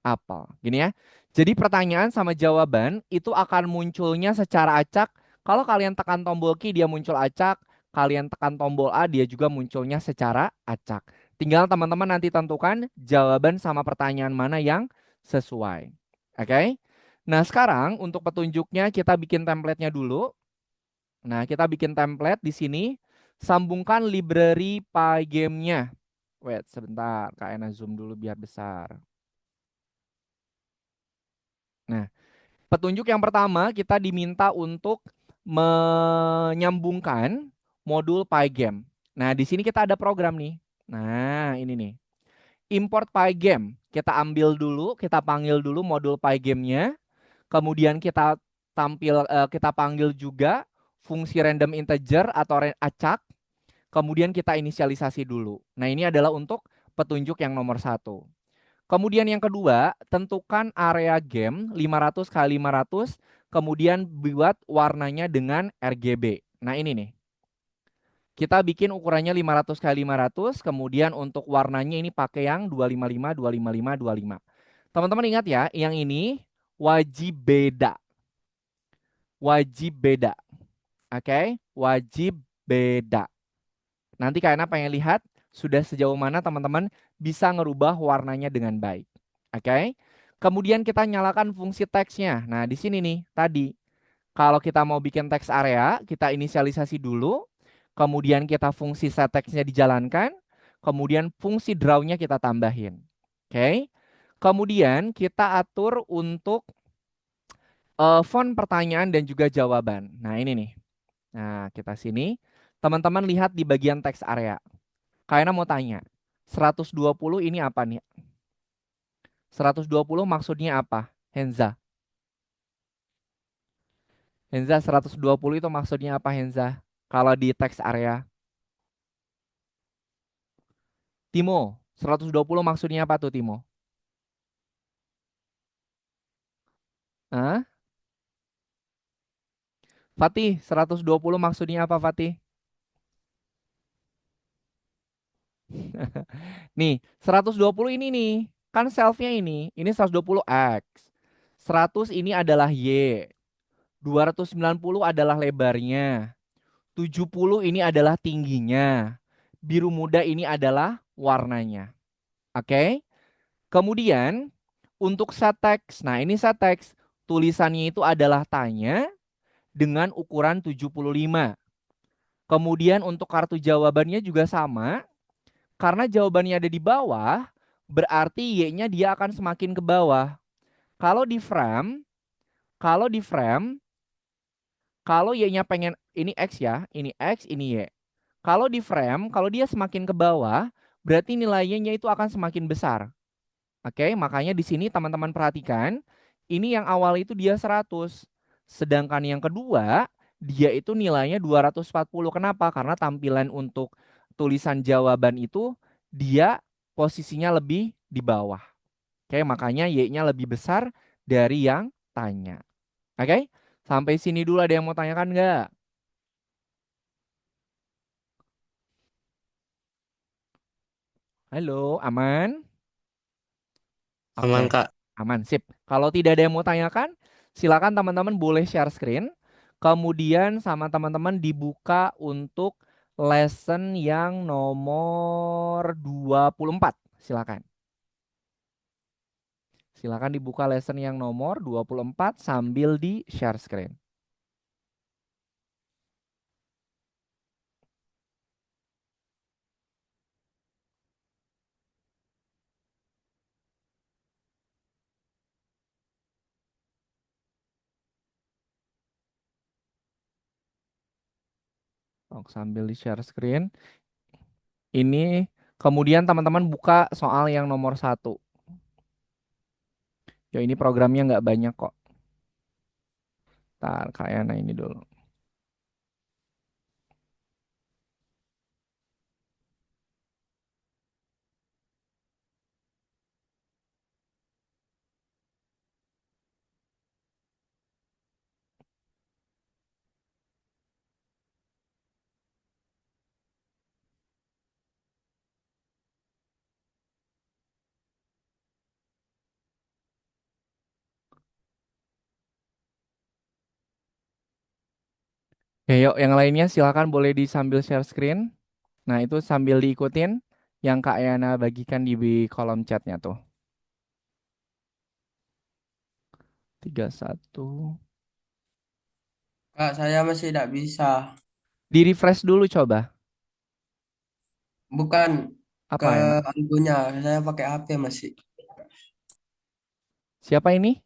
[SPEAKER 1] Apel. Gini ya. Jadi pertanyaan sama jawaban itu akan munculnya secara acak. Kalau kalian tekan tombol key dia muncul acak. Kalian tekan tombol A dia juga munculnya secara acak. Tinggal teman-teman nanti tentukan jawaban sama pertanyaan mana yang sesuai. Oke? Nah, sekarang untuk petunjuknya kita bikin template-nya dulu. Nah, kita bikin template di sini. Sambungkan library Pygame-nya. Wait, sebentar. Kak Ena zoom dulu biar besar. Nah, petunjuk yang pertama kita diminta untuk menyambungkan modul Pygame. Nah, di sini kita ada program nih. Nah, ini nih. import Pygame. Kita ambil dulu, kita panggil dulu modul Pygame-nya. Kemudian kita kita panggil juga fungsi random integer atau acak. Kemudian kita inisialisasi dulu. Nah, ini adalah untuk petunjuk yang nomor 1. Kemudian yang kedua, tentukan area game 500 kali 500, kemudian buat warnanya dengan RGB. Nah, ini nih. Kita bikin ukurannya 500 kali 500, kemudian untuk warnanya ini pakai yang 255, 255, 25. Teman-teman ingat ya, yang ini wajib beda. Wajib beda. Oke, wajib beda. Nanti kalian pengen lihat sudah sejauh mana teman-teman bisa ngerubah warnanya dengan baik. Oke. Kemudian kita nyalakan fungsi teksnya. Nah, di sini nih tadi. Kalau kita mau bikin teks area, kita inisialisasi dulu. Kemudian kita fungsi set teksnya dijalankan. Kemudian fungsi draw-nya kita tambahin. Oke. Kemudian kita atur untuk font pertanyaan dan juga jawaban. Nah, ini nih. Nah, kita sini. Teman-teman lihat di bagian teks area. Kayaknya mau tanya, 120 ini apa nih? 120 maksudnya apa? Henza. Henza, 120 itu maksudnya apa, Henza? Kalau di teks area. Timo, 120 maksudnya apa tuh, Timo? Hah? Fatih, 120 maksudnya apa, Fatih? Nih, 120 ini nih. Kan self-nya ini 120x. 100 ini adalah Y. 290 adalah lebarnya. 70 ini adalah tingginya. Biru muda ini adalah warnanya. Oke. Kemudian untuk set teks. Nah, ini set teks. Tulisannya itu adalah tanya dengan ukuran 75. Kemudian untuk kartu jawabannya juga sama. Karena jawabannya ada di bawah, berarti Y-nya dia akan semakin ke bawah. Kalau di frame, kalau di frame, kalau Y-nya pengen, ini X ya, ini X, ini Y. Kalau di frame, kalau dia semakin ke bawah, berarti nilainya itu akan semakin besar. Oke, makanya di sini teman-teman perhatikan, ini yang awal itu dia 100. Sedangkan yang kedua, dia itu nilainya 240. Kenapa? Karena tampilan untuk tulisan jawaban itu dia posisinya lebih di bawah. Oke, makanya Y-nya lebih besar dari yang tanya. Oke, sampai sini dulu ada yang mau tanyakan nggak? Halo, aman?
[SPEAKER 2] Aman,
[SPEAKER 1] Oke,
[SPEAKER 2] Kak.
[SPEAKER 1] aman, sip. Kalau tidak ada yang mau tanyakan, silakan teman-teman boleh share screen. Kemudian sama teman-teman dibuka untuk lesson yang nomor 24. Silakan. Silakan dibuka lesson yang nomor 24 sambil di share screen. Oh, sambil di share screen. Ini kemudian teman-teman buka soal yang nomor 1. Ya ini programnya nggak banyak kok. Ntar kayaknya ini dulu. Ya yuk yang lainnya silakan boleh di sambil share screen. Nah itu sambil diikutin yang Kak Yana bagikan di kolom chatnya tuh. 31.
[SPEAKER 5] Kak, saya masih tidak bisa.
[SPEAKER 1] Di refresh dulu coba.
[SPEAKER 5] Bukan ke
[SPEAKER 1] Apa enak?
[SPEAKER 5] algonya, saya pakai HP masih.
[SPEAKER 1] Siapa ini?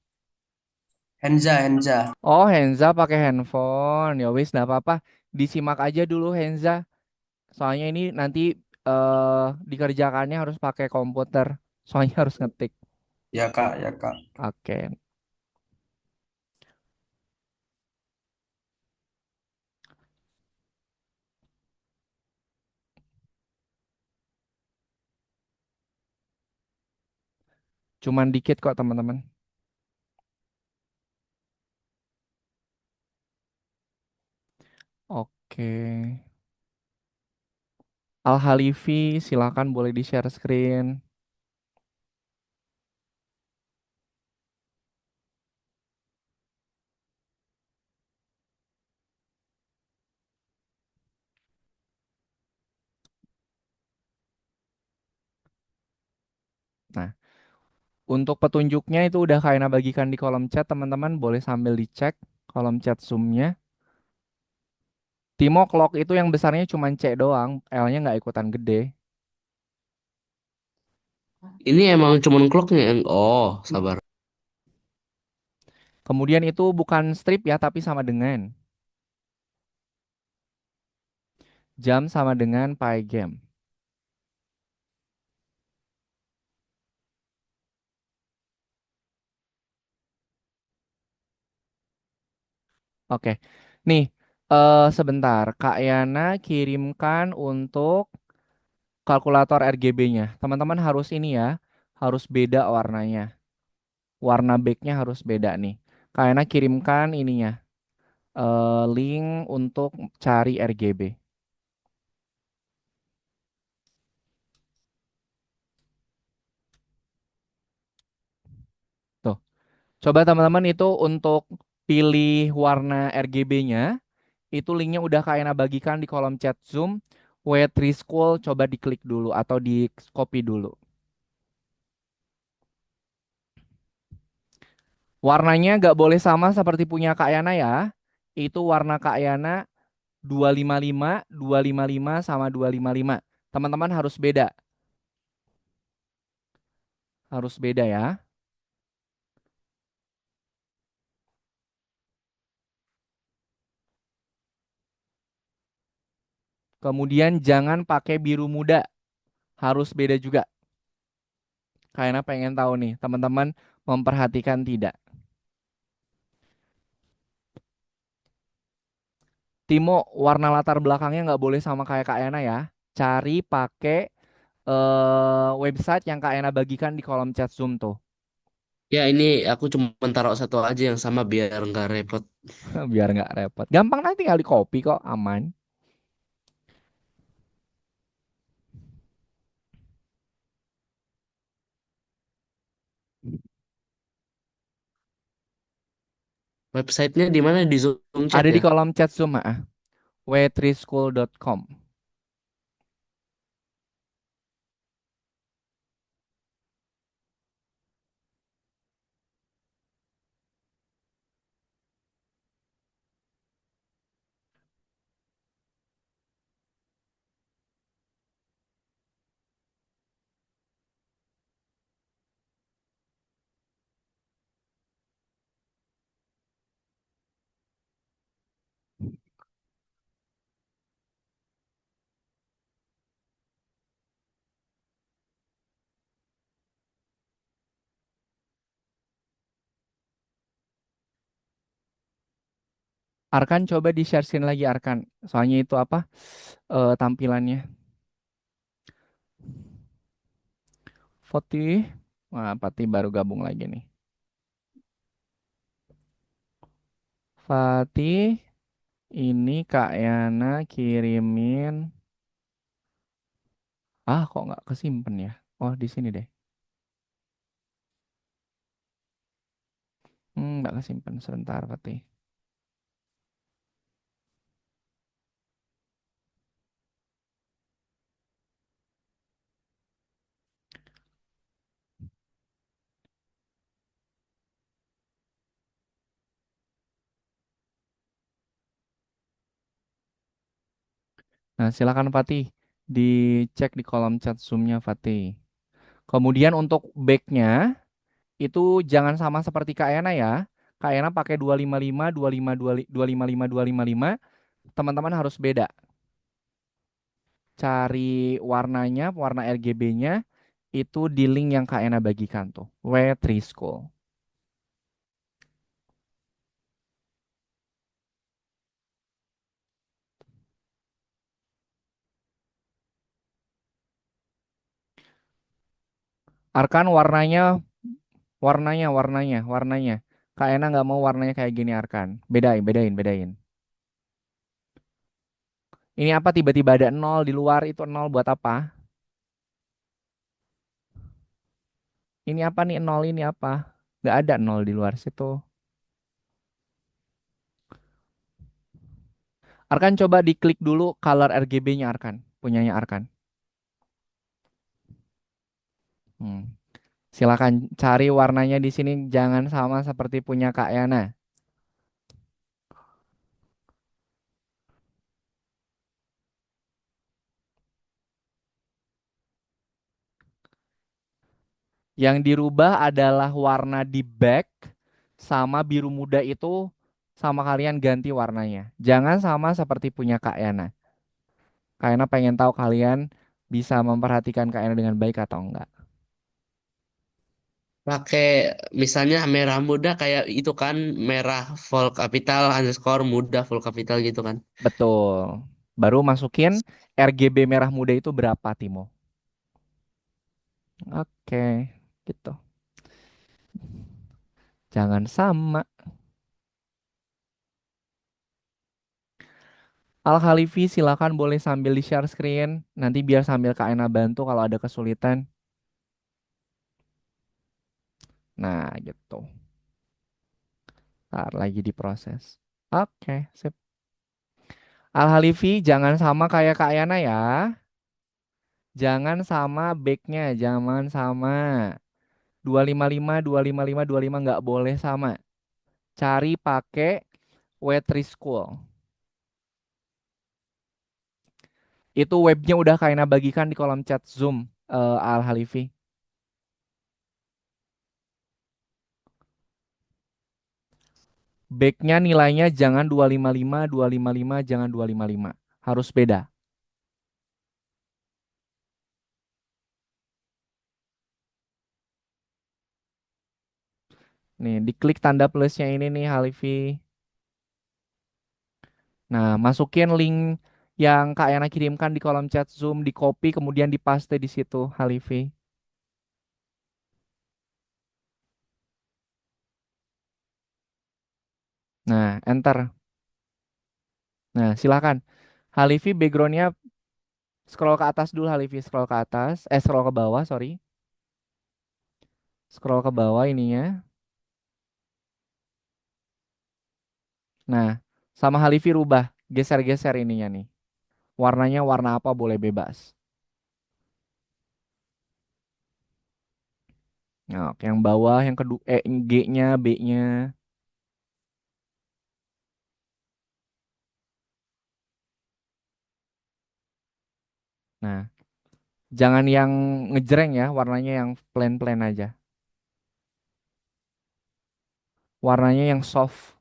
[SPEAKER 5] Henza, Henza.
[SPEAKER 1] Oh Henza pakai handphone. Ya wis nggak apa-apa. Disimak aja dulu Henza. Soalnya ini nanti dikerjakannya harus pakai komputer. Soalnya harus ngetik.
[SPEAKER 5] Ya Kak, ya Kak.
[SPEAKER 1] Oke. Cuman dikit kok teman-teman. Oke. Al-Halifi, silakan boleh di-share screen. Nah, untuk petunjuknya itu udah Kaina bagikan di kolom chat, teman-teman boleh sambil dicek kolom chat Zoom-nya. Timo clock itu yang besarnya cuma C doang, L-nya nggak ikutan gede.
[SPEAKER 2] Ini emang cuman clocknya. Oh, sabar.
[SPEAKER 1] Kemudian itu bukan strip ya, tapi sama dengan jam sama dengan pygam. Oke, nih sebentar, Kak Yana kirimkan untuk kalkulator RGB-nya. Teman-teman harus ini ya, harus beda warnanya. Warna backnya harus beda nih. Kak Yana kirimkan ininya, link untuk cari RGB. Tuh, coba teman-teman itu untuk pilih warna RGB-nya. Itu linknya udah Kak Ena bagikan di kolom chat Zoom. W3 School coba diklik dulu atau di copy dulu. Warnanya nggak boleh sama seperti punya Kak Yana ya. Itu warna Kak Yana 255, 255 sama 255. Teman-teman harus beda. Harus beda ya. Kemudian jangan pakai biru muda. Harus beda juga. Kak Yana pengen tahu nih, teman-teman memperhatikan tidak? Timo, warna latar belakangnya nggak boleh sama kayak Kak Yana ya. Cari pakai website yang Kak Ena bagikan di kolom chat Zoom tuh.
[SPEAKER 2] Ya ini aku cuma taruh satu aja yang sama biar nggak repot.
[SPEAKER 1] Biar nggak repot. Gampang nanti tinggal di copy kok, aman.
[SPEAKER 2] Websitenya di mana di Zoom chat
[SPEAKER 1] Ada di
[SPEAKER 2] ya?
[SPEAKER 1] kolom chat Zoom ah. w3school.com. Arkan coba di share screen lagi Arkan. Soalnya itu apa? Tampilannya. Fatih. Wah, Fatih baru gabung lagi nih. Fatih, ini Kak Yana kirimin. Ah, kok nggak kesimpan ya? Oh, di sini deh. Nggak kesimpan. Sebentar, Fatih. Nah, silakan Fatih. Dicek di kolom chat Zoom-nya Fatih. Kemudian untuk back-nya itu jangan sama seperti Kak Ena ya. Kak Ena pakai 255, 255, 255, 255. Teman-teman harus beda. cari warnanya, warna RGB-nya itu di link yang Kak Ena bagikan tuh. W3 School. Arkan warnanya. Kak Ena nggak mau warnanya kayak gini Arkan. Bedain. Ini apa tiba-tiba ada nol di luar itu nol buat apa? Ini apa nih nol ini apa? Nggak ada nol di luar situ. Arkan coba diklik dulu color RGB-nya Arkan. Punyanya Arkan. Hmm. Silakan cari warnanya di sini jangan sama seperti punya Kak Yana. Yang dirubah adalah warna di back sama biru muda itu sama kalian ganti warnanya. Jangan sama seperti punya Kak Yana. Kak Yana pengen tahu kalian bisa memperhatikan Kak Yana dengan baik atau enggak.
[SPEAKER 2] Pakai misalnya merah muda kayak itu kan, merah full capital underscore muda full capital gitu kan.
[SPEAKER 1] Betul. Baru masukin RGB merah muda itu berapa, Timo? Oke, gitu. Jangan sama. Al Khalifi silakan boleh sambil di share screen. Nanti biar sambil Kak Ena bantu kalau ada kesulitan. Nah, gitu. Ntar lagi diproses. Oke, sip. Al Khalifi jangan sama kayak Kak Yana ya. Jangan sama backnya, jangan sama. 255, 255, 25 nggak boleh sama. Cari pakai W3 School. Itu webnya udah Kak Yana bagikan di kolom chat Zoom, Al Khalifi. Backnya nilainya jangan 255, 255, jangan 255. Harus beda. Nih, diklik tanda plusnya ini nih, Halifi. Nah, masukin link yang Kak Yana kirimkan di kolom chat Zoom, di copy, kemudian dipaste di situ, Halifi. Nah, enter. Nah, silakan. Halifi backgroundnya scroll ke atas dulu, Halifi. Scroll ke atas. Scroll ke bawah, sorry. Scroll ke bawah ininya. Nah, sama Halifi rubah. Geser-geser ininya nih. Warnanya warna apa boleh bebas. Nah, oke, yang bawah, yang kedua, G-nya, B-nya. Nah, jangan yang ngejreng ya, warnanya yang plain-plain aja. Warnanya yang soft.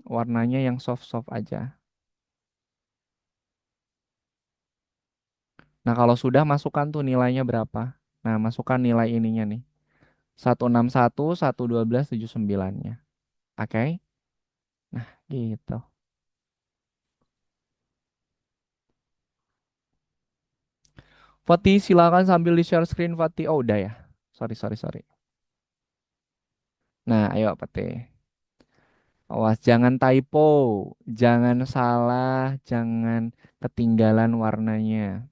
[SPEAKER 1] Warnanya yang soft-soft aja. Nah, kalau sudah masukkan tuh nilainya berapa. Nah, masukkan nilai ininya nih. 161, 112, 79-nya. Oke? Nah, gitu. Fatih, silakan sambil di share screen, Fatih. Oh, udah ya. Sorry. Nah, ayo, Fatih. Awas, jangan typo. Jangan salah. Jangan ketinggalan warnanya.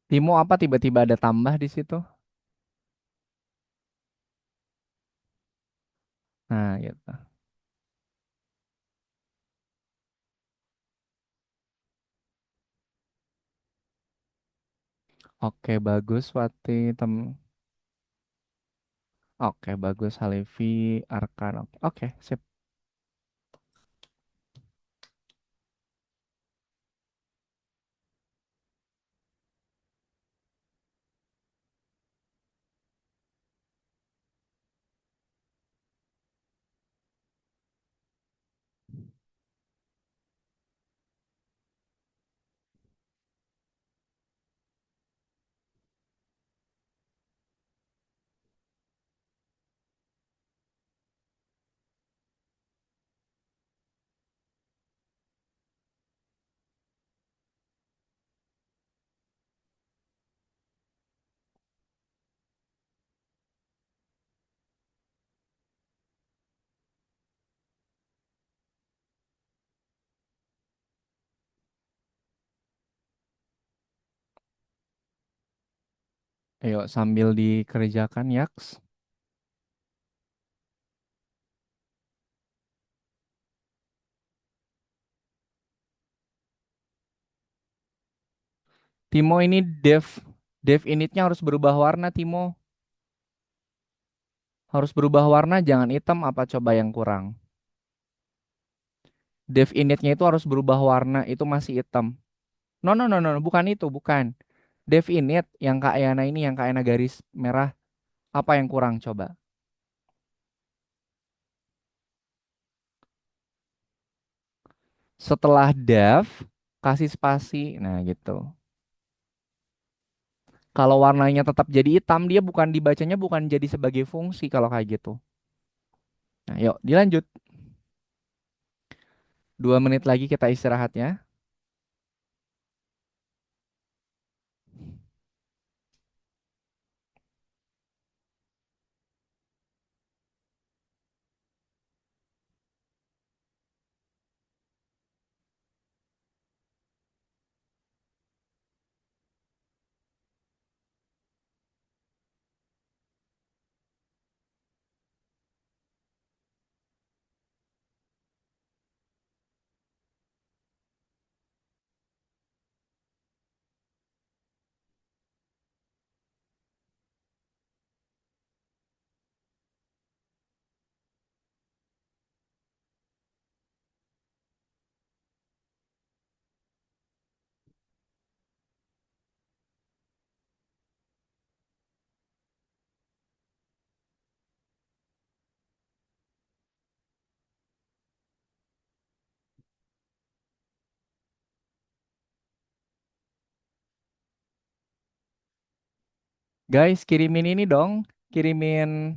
[SPEAKER 1] Timo apa tiba-tiba ada tambah di situ? Nah, gitu. Oke, bagus Wati tem. Oke, bagus Halevi Arkan. Oke, oke, sip. Ayo sambil dikerjakan Yaks. Timo ini dev initnya harus berubah warna Timo. Harus berubah warna, jangan hitam apa coba yang kurang. Dev initnya itu harus berubah warna, itu masih hitam. No, no, no, no, no, bukan itu, bukan. Dev init yang Kak Yana ini, yang Kak Yana garis merah, apa yang kurang coba? Setelah dev, kasih spasi, nah gitu. Kalau warnanya tetap jadi hitam, dia bukan dibacanya bukan jadi sebagai fungsi kalau kayak gitu. Nah, yuk dilanjut. 2 menit lagi kita istirahat ya. Guys, kirimin ini dong. Kirimin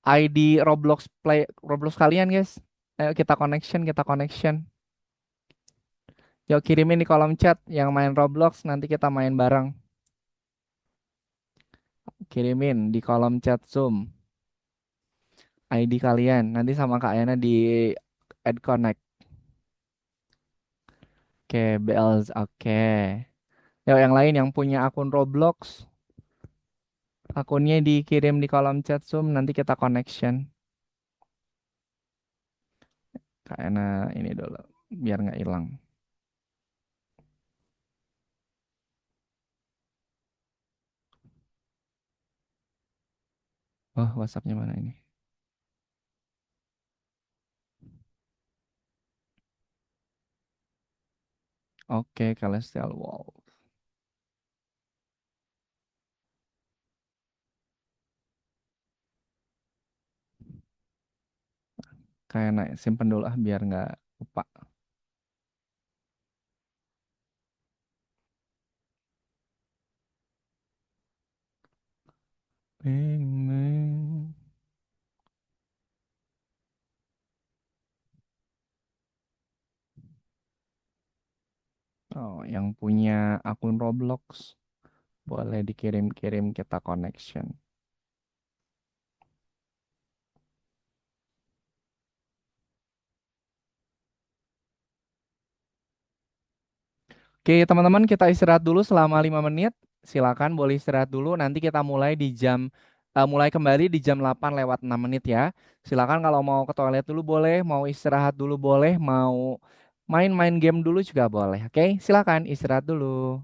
[SPEAKER 1] ID Roblox kalian, guys. Ayo kita connection, kita connection. Yuk kirimin di kolom chat yang main Roblox, nanti kita main bareng. Kirimin di kolom chat Zoom ID kalian. Nanti sama Kak Yana di add connect. Oke, BLZ. Oke. Yuk yang lain yang punya akun Roblox, akunnya dikirim di kolom chat Zoom, nanti kita connection. Kak Yana ini dulu, biar nggak hilang. Oh, WhatsAppnya mana ini? Oke, Celestial Wall. Kayak naik simpen dulu ah biar nggak lupa. Bing, bing. Oh, yang punya akun Roblox boleh dikirim-kirim kita connection. Oke, teman-teman kita istirahat dulu selama 5 menit. Silakan boleh istirahat dulu. Nanti kita mulai kembali di jam 8 lewat 6 menit ya. Silakan kalau mau ke toilet dulu boleh, mau istirahat dulu boleh, mau main-main game dulu juga boleh. Oke, silakan istirahat dulu.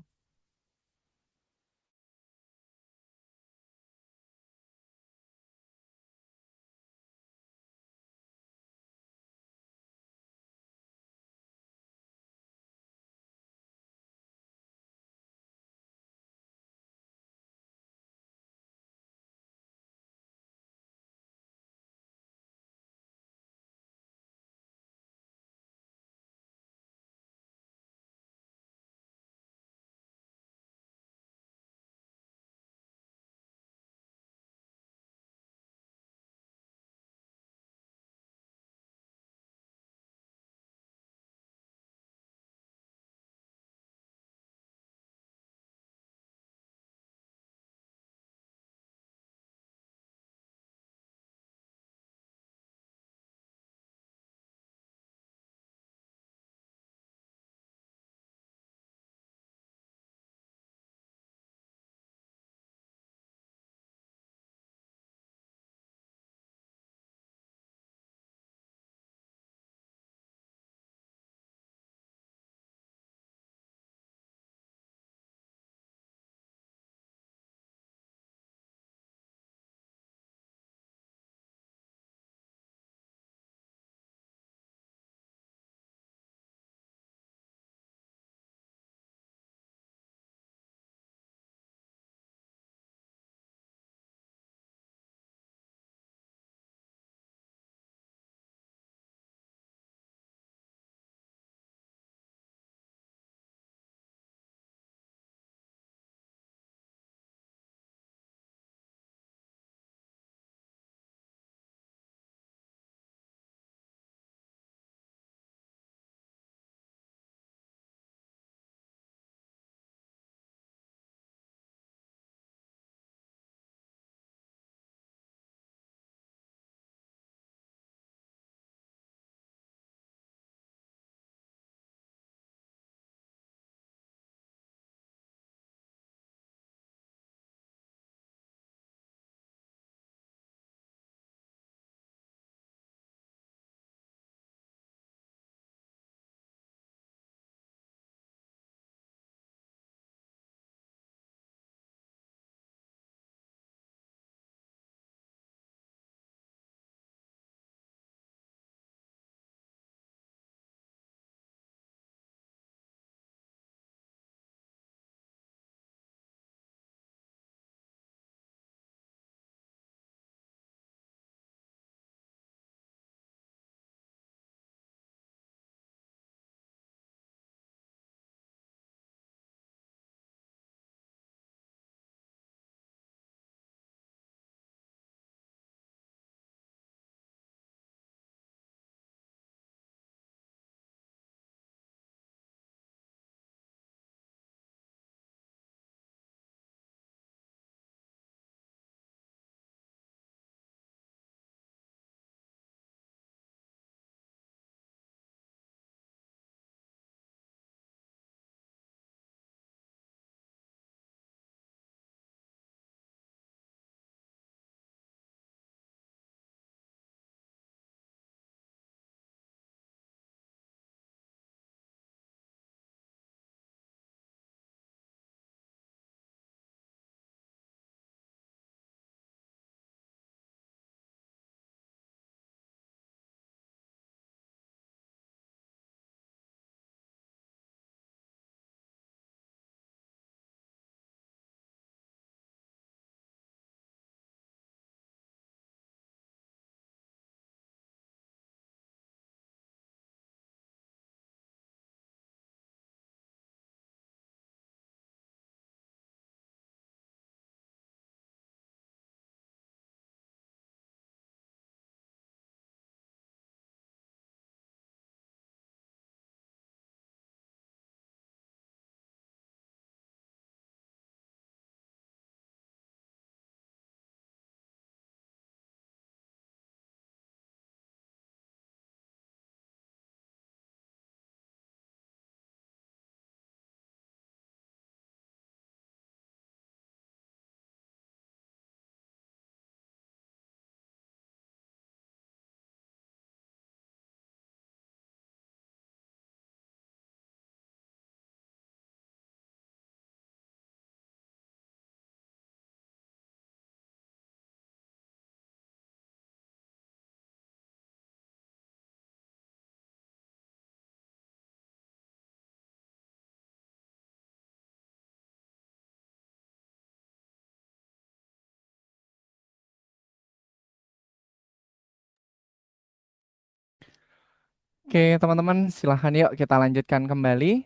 [SPEAKER 1] Oke, teman-teman, silahkan yuk kita lanjutkan kembali.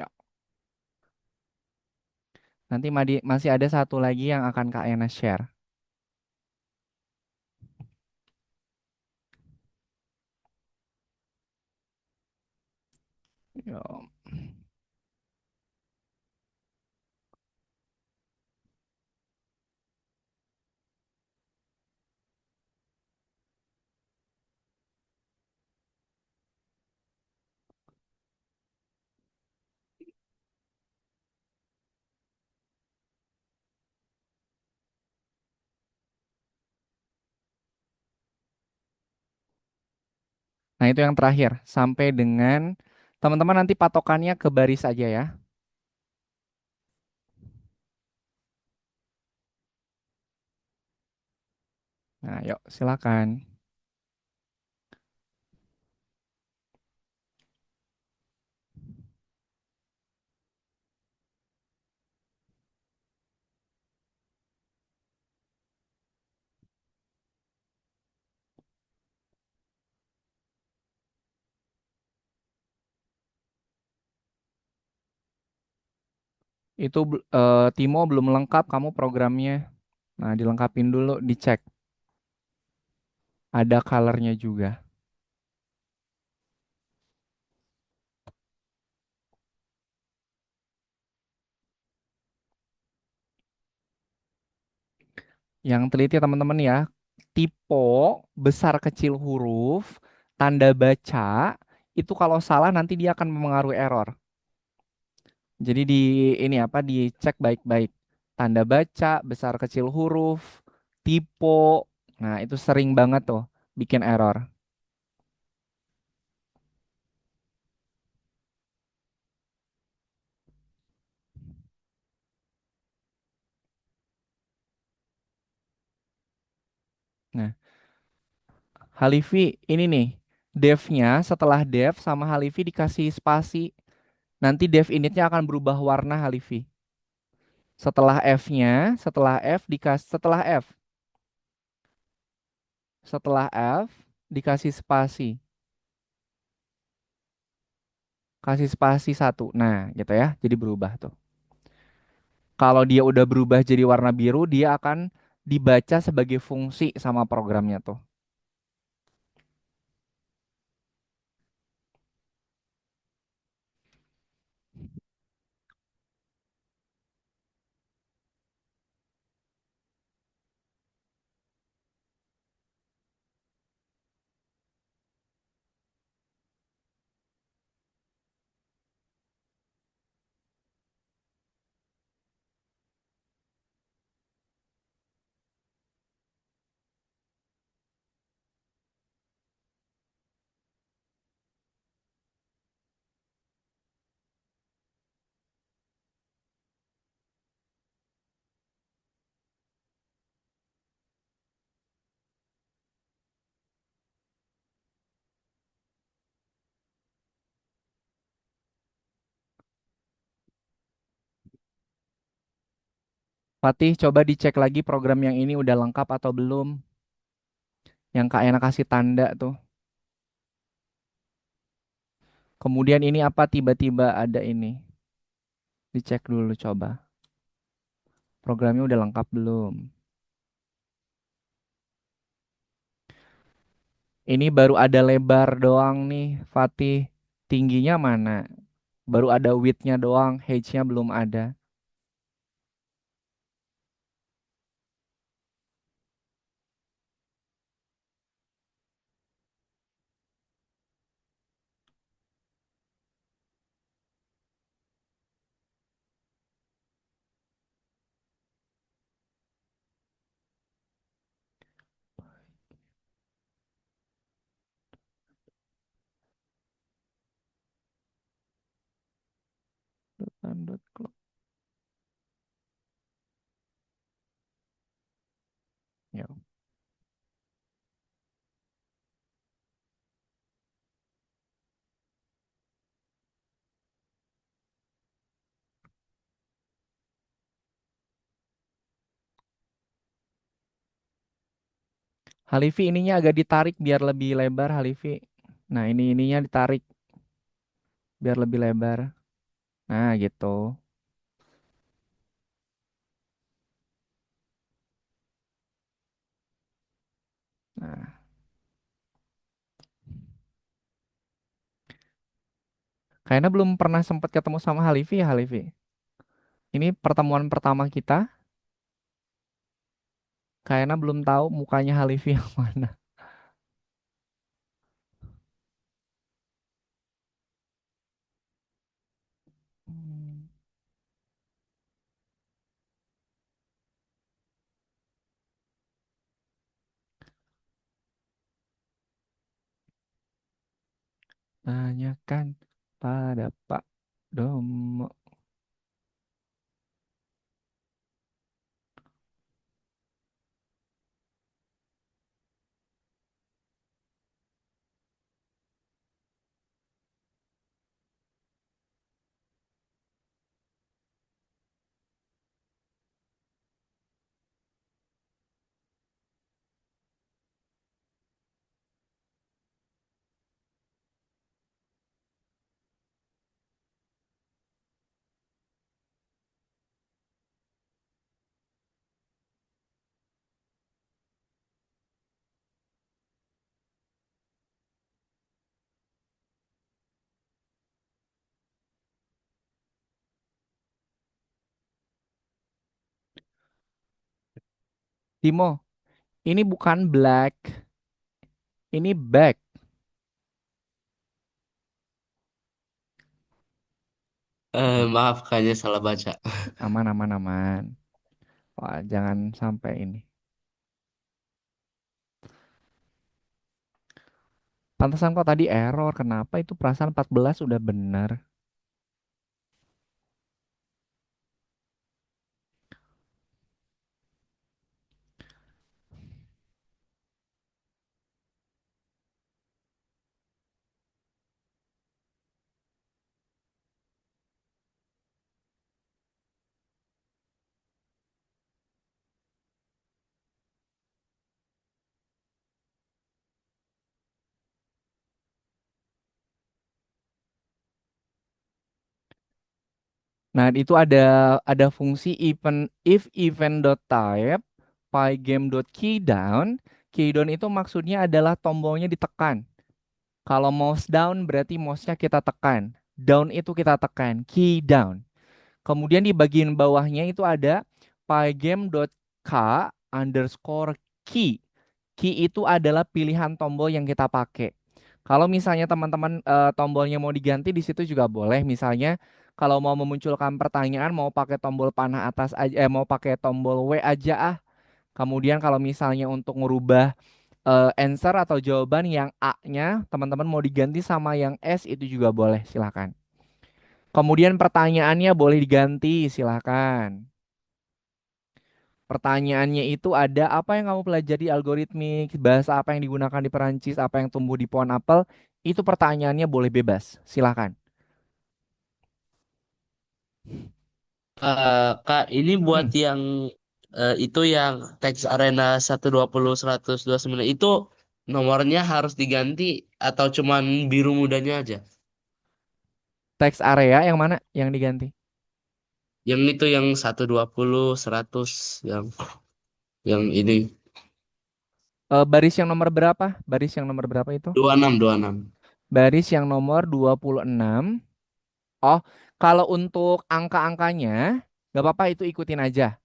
[SPEAKER 1] Ya, nanti masih ada satu lagi yang akan Kak Ena share. Yuk. Nah, itu yang terakhir. Sampai dengan teman-teman nanti patokannya ke baris aja ya. Nah, yuk silakan. Itu Timo belum lengkap kamu programnya. Nah, dilengkapin dulu, dicek. Ada colornya juga. Yang teliti teman-teman ya, typo, besar kecil huruf, tanda baca, itu kalau salah nanti dia akan mempengaruhi error. Jadi ini apa, dicek baik-baik. Tanda baca, besar kecil huruf, typo, nah itu sering banget tuh bikin error. Nah, Halifi ini nih, devnya setelah dev sama Halifi dikasih spasi. Nanti dev initnya akan berubah warna Halifi. Setelah F setelah F dikasih spasi, kasih spasi satu. Nah, gitu ya. Jadi berubah tuh. Kalau dia udah berubah jadi warna biru, dia akan dibaca sebagai fungsi sama programnya tuh. Fatih, coba dicek lagi program yang ini udah lengkap atau belum. Yang Kak Ena kasih tanda tuh. Kemudian ini apa tiba-tiba ada ini. Dicek dulu coba. Programnya udah lengkap belum? Ini baru ada lebar doang nih, Fatih. Tingginya mana? Baru ada width-nya doang, height-nya belum ada. Dot clock. Ya. Halifi ininya agak ditarik biar lebih lebar, Halifi. Nah, ininya ditarik biar lebih lebar. Nah, gitu. Nah, kayaknya belum pernah sempat ketemu sama Halifi ya, Halifi. Ini pertemuan pertama kita. Kayaknya belum tahu mukanya Halifi yang mana. Hmm, Tanyakan pada Pak Domo. Timo, ini bukan black, ini back.
[SPEAKER 2] Maaf, kayaknya salah baca.
[SPEAKER 1] Aman, aman, aman. Wah, jangan sampai ini. Pantesan kok tadi error. Kenapa itu perasaan 14 udah benar. Nah, itu ada fungsi event if event.type pygame.keydown. Keydown itu maksudnya adalah tombolnya ditekan. Kalau mouse down berarti mouse-nya kita tekan. Down itu kita tekan, key down. Kemudian di bagian bawahnya itu ada pygame.k underscore key. Key itu adalah pilihan tombol yang kita pakai. Kalau misalnya teman-teman tombolnya mau diganti di situ juga boleh. Misalnya kalau mau memunculkan pertanyaan mau pakai tombol panah atas aja, mau pakai tombol W aja ah. Kemudian kalau misalnya untuk merubah answer atau jawaban yang A-nya teman-teman mau diganti sama yang S itu juga boleh, silakan. Kemudian pertanyaannya boleh diganti, silakan. Pertanyaannya itu ada apa yang kamu pelajari algoritmik, bahasa apa yang digunakan di Perancis, apa yang tumbuh di pohon apel, itu pertanyaannya boleh bebas, silakan.
[SPEAKER 2] Kak, ini buat
[SPEAKER 1] Hmm.
[SPEAKER 2] yang itu yang teks arena 120 129 itu nomornya harus diganti atau cuman biru mudanya aja?
[SPEAKER 1] Teks area yang mana yang diganti?
[SPEAKER 2] Yang itu yang 120 100 yang ini
[SPEAKER 1] Baris yang nomor berapa? Baris yang nomor berapa itu?
[SPEAKER 2] 26 26.
[SPEAKER 1] Baris yang nomor 26. Oh, kalau untuk angka-angkanya, nggak apa-apa itu ikutin aja.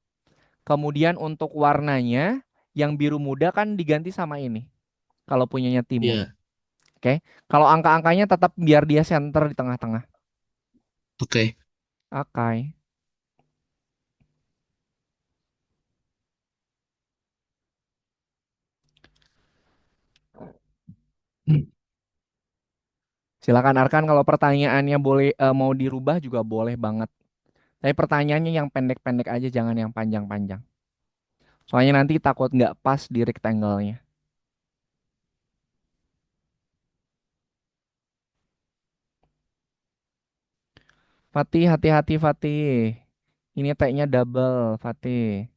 [SPEAKER 1] Kemudian untuk warnanya, yang biru muda kan diganti sama ini. Kalau punyanya Timo.
[SPEAKER 2] Iya,
[SPEAKER 1] Oke. Kalau angka-angkanya tetap biar dia center di tengah-tengah.
[SPEAKER 2] oke.
[SPEAKER 1] Oke. Silakan Arkan kalau pertanyaannya boleh mau dirubah juga boleh banget. Tapi pertanyaannya yang pendek-pendek aja, jangan yang panjang-panjang. Soalnya nanti takut nggak pas di rectangle-nya. Fatih, hati-hati Fatih. Ini T-nya double, Fatih.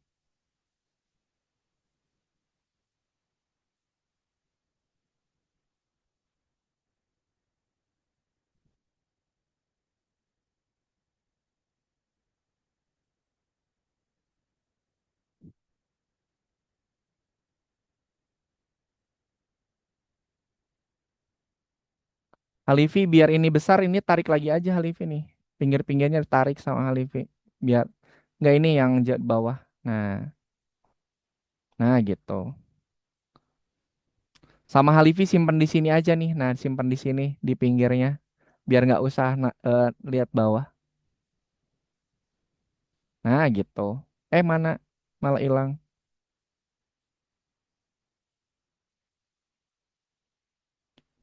[SPEAKER 1] Halifi biar ini besar, ini tarik lagi aja Halifi nih. Pinggir-pinggirnya tarik sama Halifi. Biar nggak ini yang bawah. Nah gitu. Sama Halifi simpen di sini aja nih. Nah simpen di sini di pinggirnya. Biar nggak usah lihat bawah. Nah gitu. Mana? Malah hilang.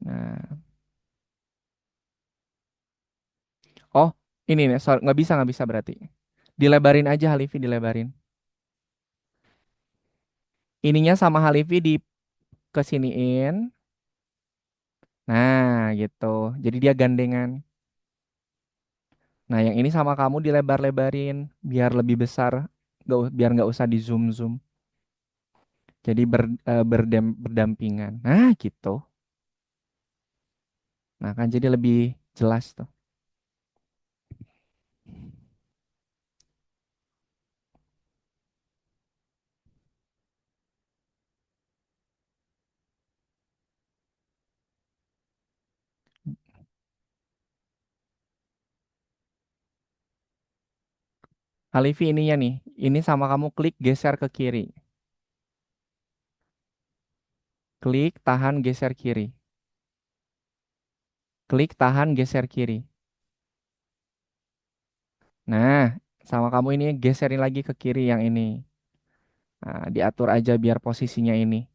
[SPEAKER 1] Nah. Oh, ini nih. Sorry, nggak bisa berarti. Dilebarin aja Halifi, dilebarin. Ininya sama Halifi di kesiniin. Nah, gitu. Jadi dia gandengan. Nah, yang ini sama kamu dilebar-lebarin biar lebih besar. Biar nggak usah di zoom-zoom. Jadi berdampingan. Nah, gitu. Nah, kan jadi lebih jelas tuh. Halifi ininya nih. Ini sama kamu klik geser ke kiri. Klik, tahan, geser kiri. Klik, tahan, geser kiri. Nah, sama kamu ini geserin lagi ke kiri yang ini. Nah, diatur aja biar posisinya ini.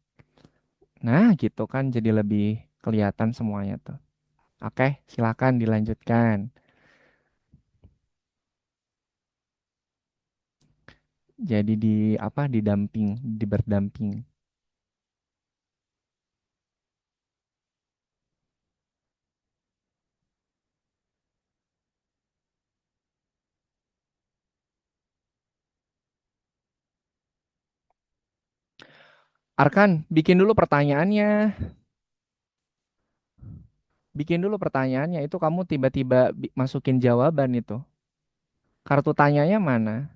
[SPEAKER 1] Nah, gitu kan jadi lebih kelihatan semuanya tuh. Oke, silakan dilanjutkan. Jadi di apa? Didamping, berdamping. Arkan, bikin dulu pertanyaannya. Bikin dulu pertanyaannya. Itu kamu tiba-tiba masukin jawaban itu. Kartu tanyanya mana?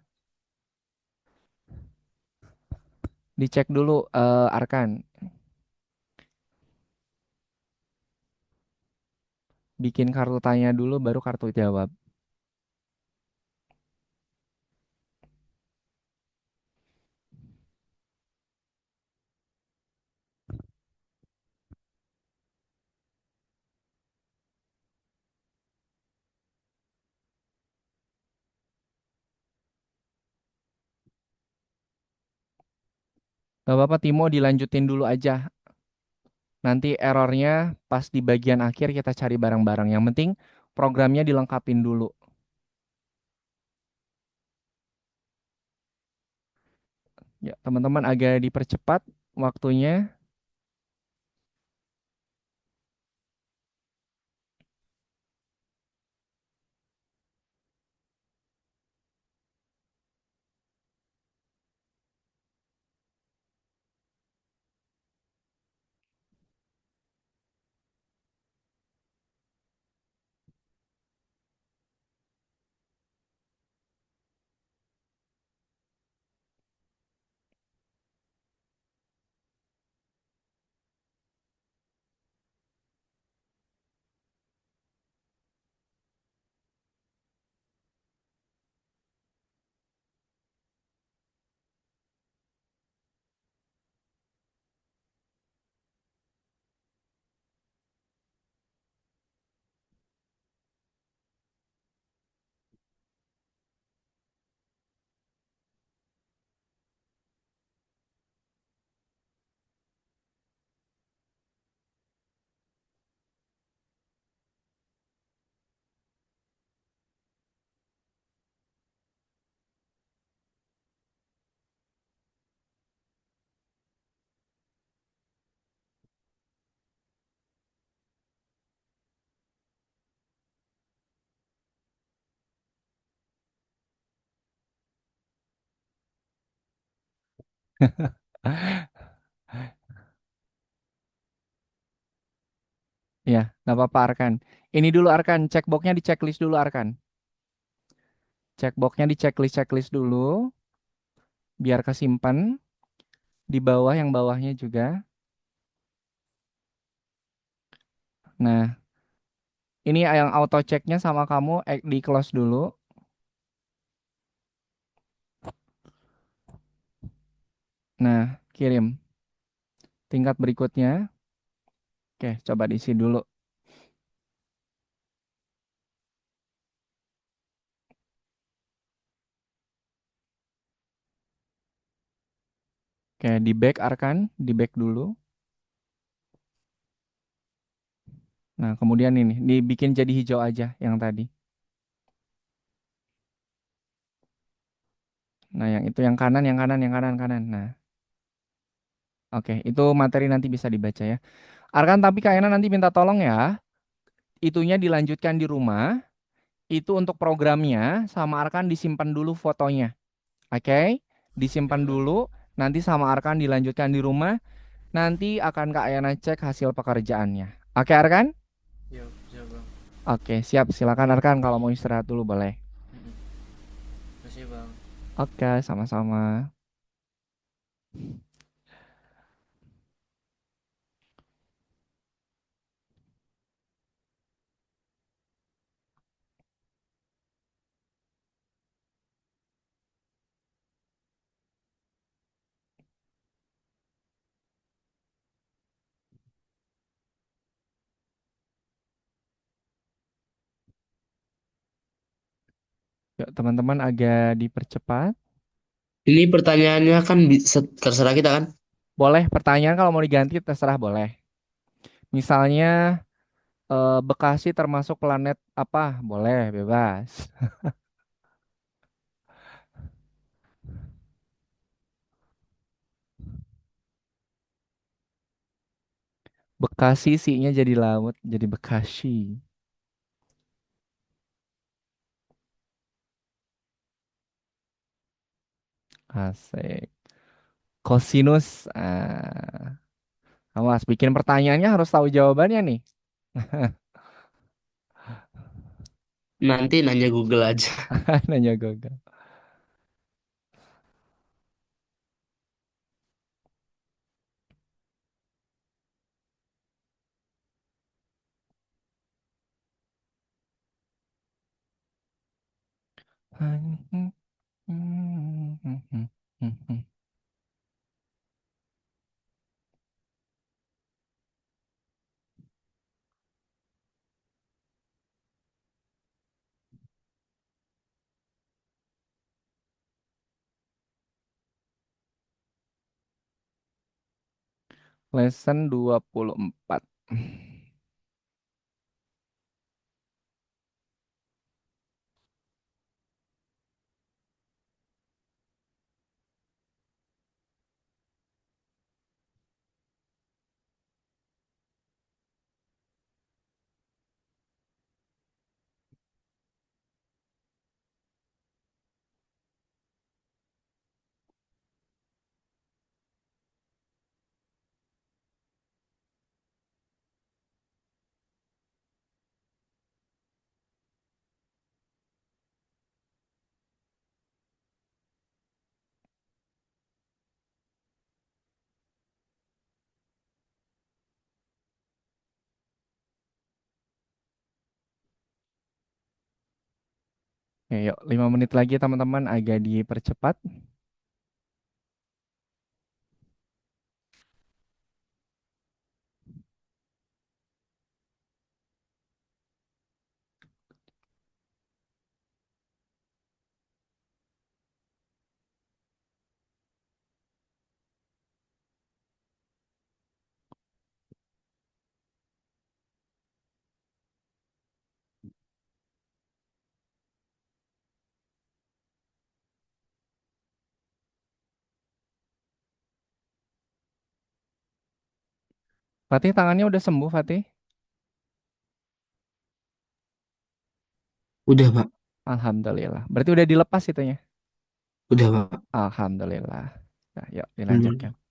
[SPEAKER 1] Dicek dulu, Arkan. Bikin kartu tanya dulu, baru kartu jawab. Gak apa-apa, Timo dilanjutin dulu aja. Nanti errornya pas di bagian akhir kita cari bareng-bareng. Yang penting programnya dilengkapin dulu. Ya, teman-teman agak dipercepat waktunya. Ya, nggak apa-apa Arkan. Ini dulu Arkan, cek boxnya di checklist dulu Arkan. Cek boxnya di checklist dulu, biar kesimpan di bawah yang bawahnya juga. Nah, Ini yang auto checknya sama kamu di close dulu. Nah, kirim. Tingkat berikutnya. Oke, coba diisi dulu. Oke, di back Arkan, di back dulu. Nah, kemudian ini dibikin jadi hijau aja yang tadi. Nah, yang itu yang kanan, yang kanan, yang kanan, kanan. Nah, oke, itu materi nanti bisa dibaca ya. Arkan, tapi Kak Ena nanti minta tolong ya. Itunya dilanjutkan di rumah. Itu untuk programnya sama Arkan disimpan dulu fotonya. Oke? Disimpan dulu. Nanti sama Arkan dilanjutkan di rumah. Nanti akan Kak Ayana cek hasil pekerjaannya. Oke, Arkan?
[SPEAKER 6] Siap, siap bang.
[SPEAKER 1] Oke, siap. Silakan Arkan kalau mau istirahat dulu boleh.
[SPEAKER 6] Makasih bang.
[SPEAKER 1] Oke, sama-sama. Yuk, teman-teman agak dipercepat.
[SPEAKER 2] Ini pertanyaannya kan bisa terserah kita kan?
[SPEAKER 1] Boleh pertanyaan kalau mau diganti terserah boleh. Misalnya Bekasi termasuk planet apa? Boleh, bebas. Bekasi sih-nya jadi laut, jadi Bekasi. Asik. Kosinus. Awas, bikin pertanyaannya harus tahu jawabannya nih.
[SPEAKER 2] Nanti nanya Google aja.
[SPEAKER 1] Nanya Google. Lesson 24. Oke, yuk 5 menit lagi teman-teman agak dipercepat. Fatih tangannya udah sembuh, Fatih?
[SPEAKER 3] Udah, Pak.
[SPEAKER 1] Alhamdulillah. Berarti udah dilepas itunya.
[SPEAKER 3] Udah, Pak.
[SPEAKER 1] Alhamdulillah. Nah, yuk dilanjutkan.
[SPEAKER 3] Alhamdulillah.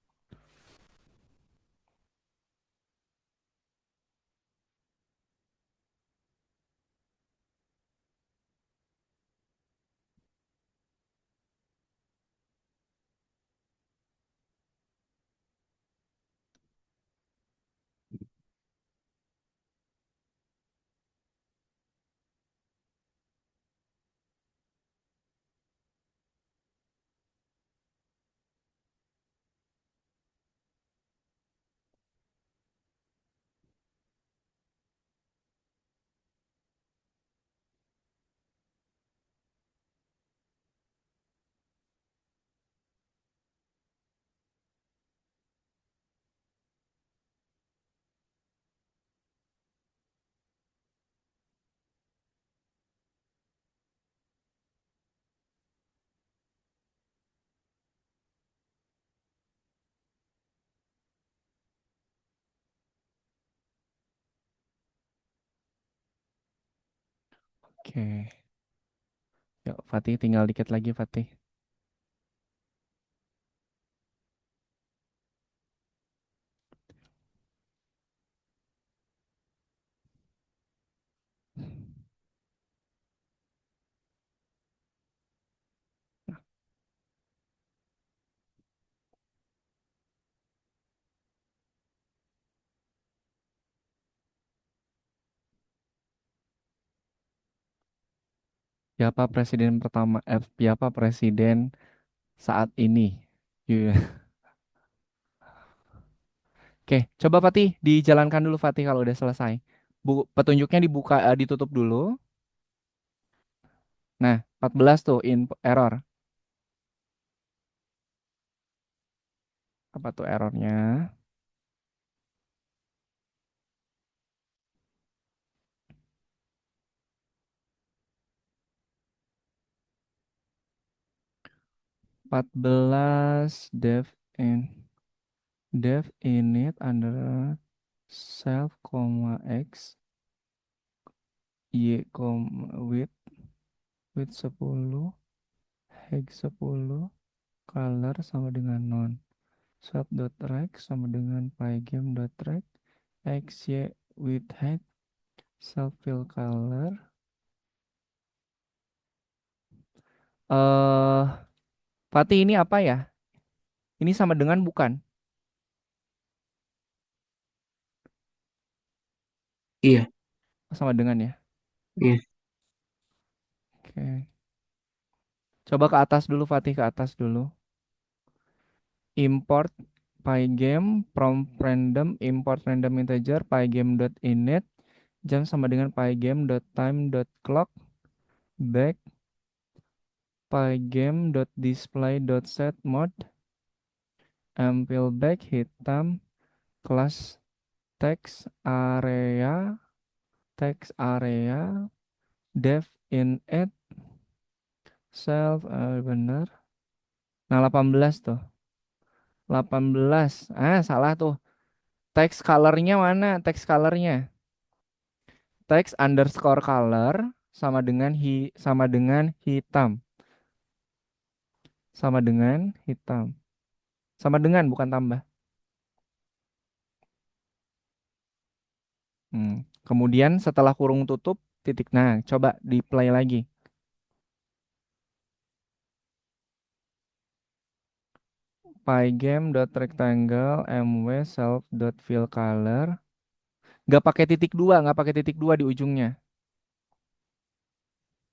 [SPEAKER 1] Oke. Yuk, Fatih tinggal dikit lagi, Fatih. Siapa presiden saat ini? Iya. Oke, coba Fatih dijalankan dulu Fatih kalau udah selesai. Petunjuknya ditutup dulu. Nah, 14 tuh error. Apa tuh errornya? Empat belas def init under self, x y, with 10 hex 10 color sama dengan non. Swap.rect sama dengan pygame.rect x y with height self fill color. Fatih ini apa ya? Ini sama dengan bukan?
[SPEAKER 3] Iya,
[SPEAKER 1] Sama dengan ya.
[SPEAKER 3] iya.
[SPEAKER 1] Oke. Coba ke atas dulu Fatih, ke atas dulu. Import pygame from random, import random integer pygame.init jam sama dengan pygame.time.clock back pygame.display.set mode ample back hitam class text area def init self bener. Nah, 18 tuh. 18. Salah tuh. Text colornya mana? Text colornya. Text underscore color sama dengan hitam. Sama dengan hitam. Sama dengan bukan tambah. Kemudian setelah kurung tutup titik. Nah, coba di play lagi. Pygame.rectangle mw self.fillColor. Nggak pakai titik dua di ujungnya.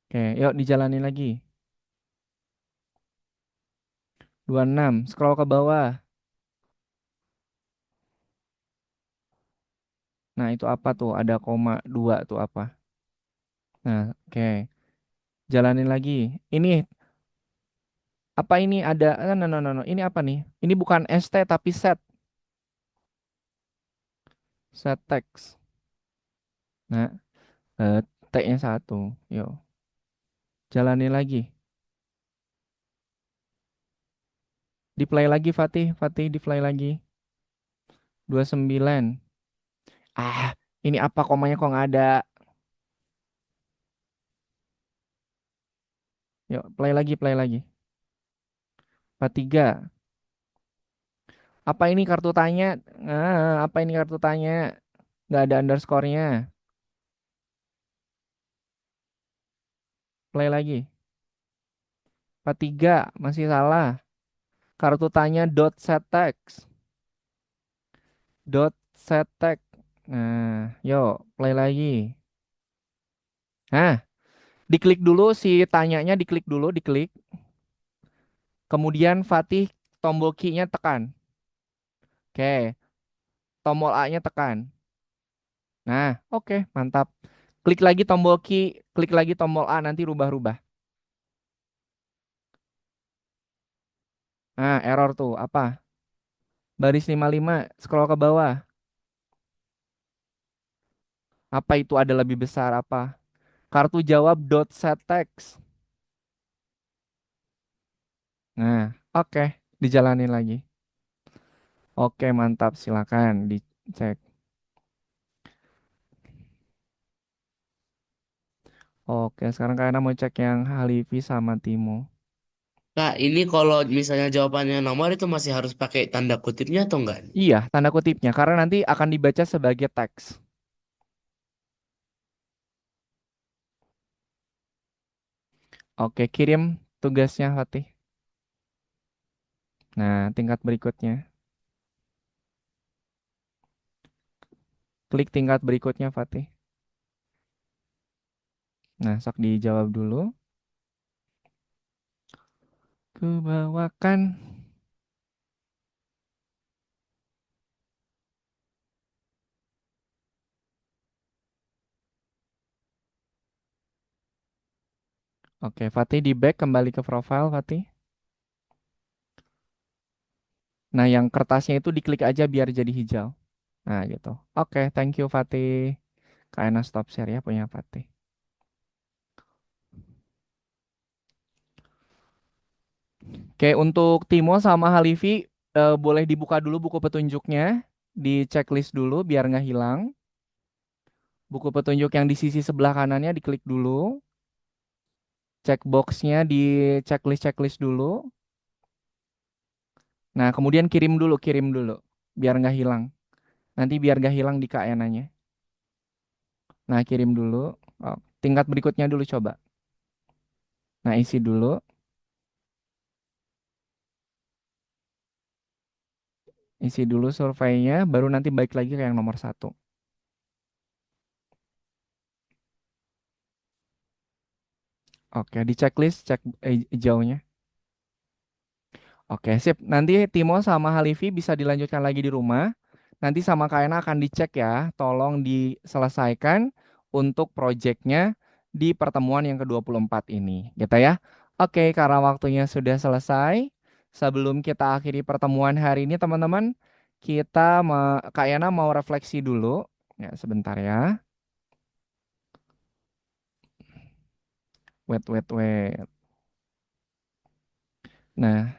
[SPEAKER 1] Oke, yuk dijalani lagi. 26, scroll ke bawah. Nah, itu apa tuh? Ada koma 2 tuh apa? Nah, oke. Jalanin lagi. Ini apa ini ada no. Ini apa nih? Ini bukan st tapi set text. Nah, T-nya 1. Yuk. Jalani lagi. Di play lagi Fatih di play lagi. 29. Ini apa komanya kok nggak ada? Yuk, play lagi. 43. Apa ini kartu tanya? Apa ini kartu tanya? Nggak ada underscore-nya. Play lagi. 43, masih salah. Kartu tanya dot set text. Dot set text. Nah, yuk, play lagi. Nah, diklik dulu si tanyanya, diklik. Kemudian Fatih tombol key-nya tekan. Oke, tombol A-nya tekan. Nah, oke, mantap. Klik lagi tombol key, klik lagi tombol A, nanti rubah-rubah. Nah, error tuh, apa? Baris 55, scroll ke bawah. Apa itu ada lebih besar apa? Kartu jawab dot set text. Nah, oke, dijalanin lagi. Oke, mantap, silakan dicek. Oke, sekarang kalian mau cek yang Halivi sama Timo.
[SPEAKER 2] Kak, ini kalau misalnya jawabannya nomor itu masih harus pakai tanda kutipnya atau enggak?
[SPEAKER 1] Iya, tanda kutipnya karena nanti akan dibaca sebagai teks. Oke, kirim tugasnya Fatih. Nah, tingkat berikutnya. Klik tingkat berikutnya Fatih. Nah, sok dijawab dulu. Kubawakan. Oke, Fatih di back kembali ke profile Fatih. Nah, yang kertasnya itu diklik aja biar jadi hijau. Nah, gitu. Oke, thank you Fatih. Kayaknya stop share ya punya Fatih. Oke, untuk Timo sama Halivi boleh dibuka dulu buku petunjuknya, di checklist dulu biar nggak hilang. Buku petunjuk yang di sisi sebelah kanannya diklik dulu. Checkboxnya di checklist dulu. Nah, kemudian kirim dulu, biar nggak hilang. Nanti biar nggak hilang di KN-nya. Nah, kirim dulu. Oh, tingkat berikutnya dulu coba. Nah, isi dulu. Isi dulu surveinya, baru nanti balik lagi ke yang nomor 1. Oke, di checklist, cek hijaunya. Oke, sip. Nanti Timo sama Halivi bisa dilanjutkan lagi di rumah. Nanti sama Kaena akan dicek ya. Tolong diselesaikan untuk proyeknya di pertemuan yang ke-24 ini. Gitu ya. Oke, karena waktunya sudah selesai. Sebelum kita akhiri pertemuan hari ini, teman-teman, Kaena mau refleksi dulu. Ya, sebentar ya. Wait, wait, wait. Nah,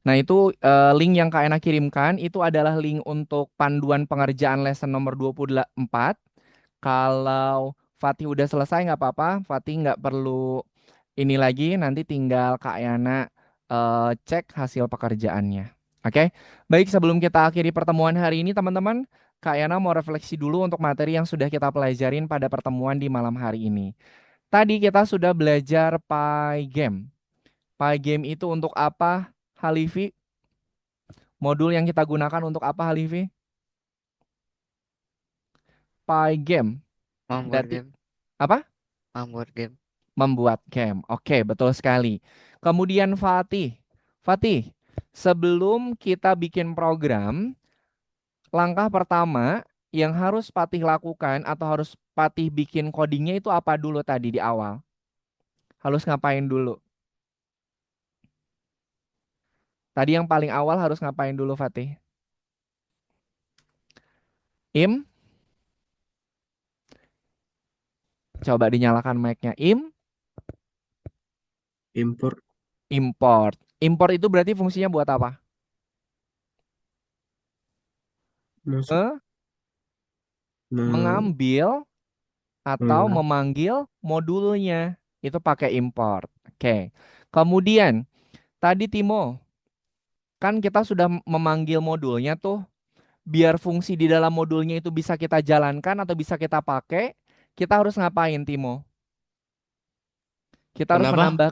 [SPEAKER 1] Nah, itu link yang Kak Ena kirimkan itu adalah link untuk panduan pengerjaan lesson nomor 24. Kalau Fatih udah selesai nggak apa-apa, Fatih nggak perlu ini lagi, nanti tinggal Kak Ena cek hasil pekerjaannya. Oke, baik sebelum kita akhiri pertemuan hari ini teman-teman, Kak Ena mau refleksi dulu untuk materi yang sudah kita pelajarin pada pertemuan di malam hari ini. Tadi kita sudah belajar Pygame. Pygame itu untuk apa, Halivi? Modul yang kita gunakan untuk apa, Halivi? Pygame.
[SPEAKER 6] Membuat
[SPEAKER 1] Berarti
[SPEAKER 6] game.
[SPEAKER 1] apa?
[SPEAKER 6] Membuat game.
[SPEAKER 1] Membuat game. Oke, betul sekali. Kemudian Fatih. Fatih, sebelum kita bikin program, langkah pertama yang harus Fatih lakukan atau harus Fatih bikin codingnya itu apa dulu tadi di awal? Harus ngapain dulu? Tadi yang paling awal harus ngapain dulu, Fatih? Im, coba dinyalakan mic-nya.
[SPEAKER 3] Import
[SPEAKER 1] Import. Import itu berarti fungsinya buat apa?
[SPEAKER 3] masuk
[SPEAKER 1] Eh,
[SPEAKER 3] me-
[SPEAKER 1] mengambil atau
[SPEAKER 3] mengulang
[SPEAKER 1] memanggil modulnya. Itu pakai import. Oke. Kemudian tadi Timo, kan kita sudah memanggil modulnya tuh biar fungsi di dalam modulnya itu bisa kita jalankan atau bisa kita pakai, kita harus ngapain Timo? Kita harus
[SPEAKER 2] Kenapa?
[SPEAKER 1] menambah,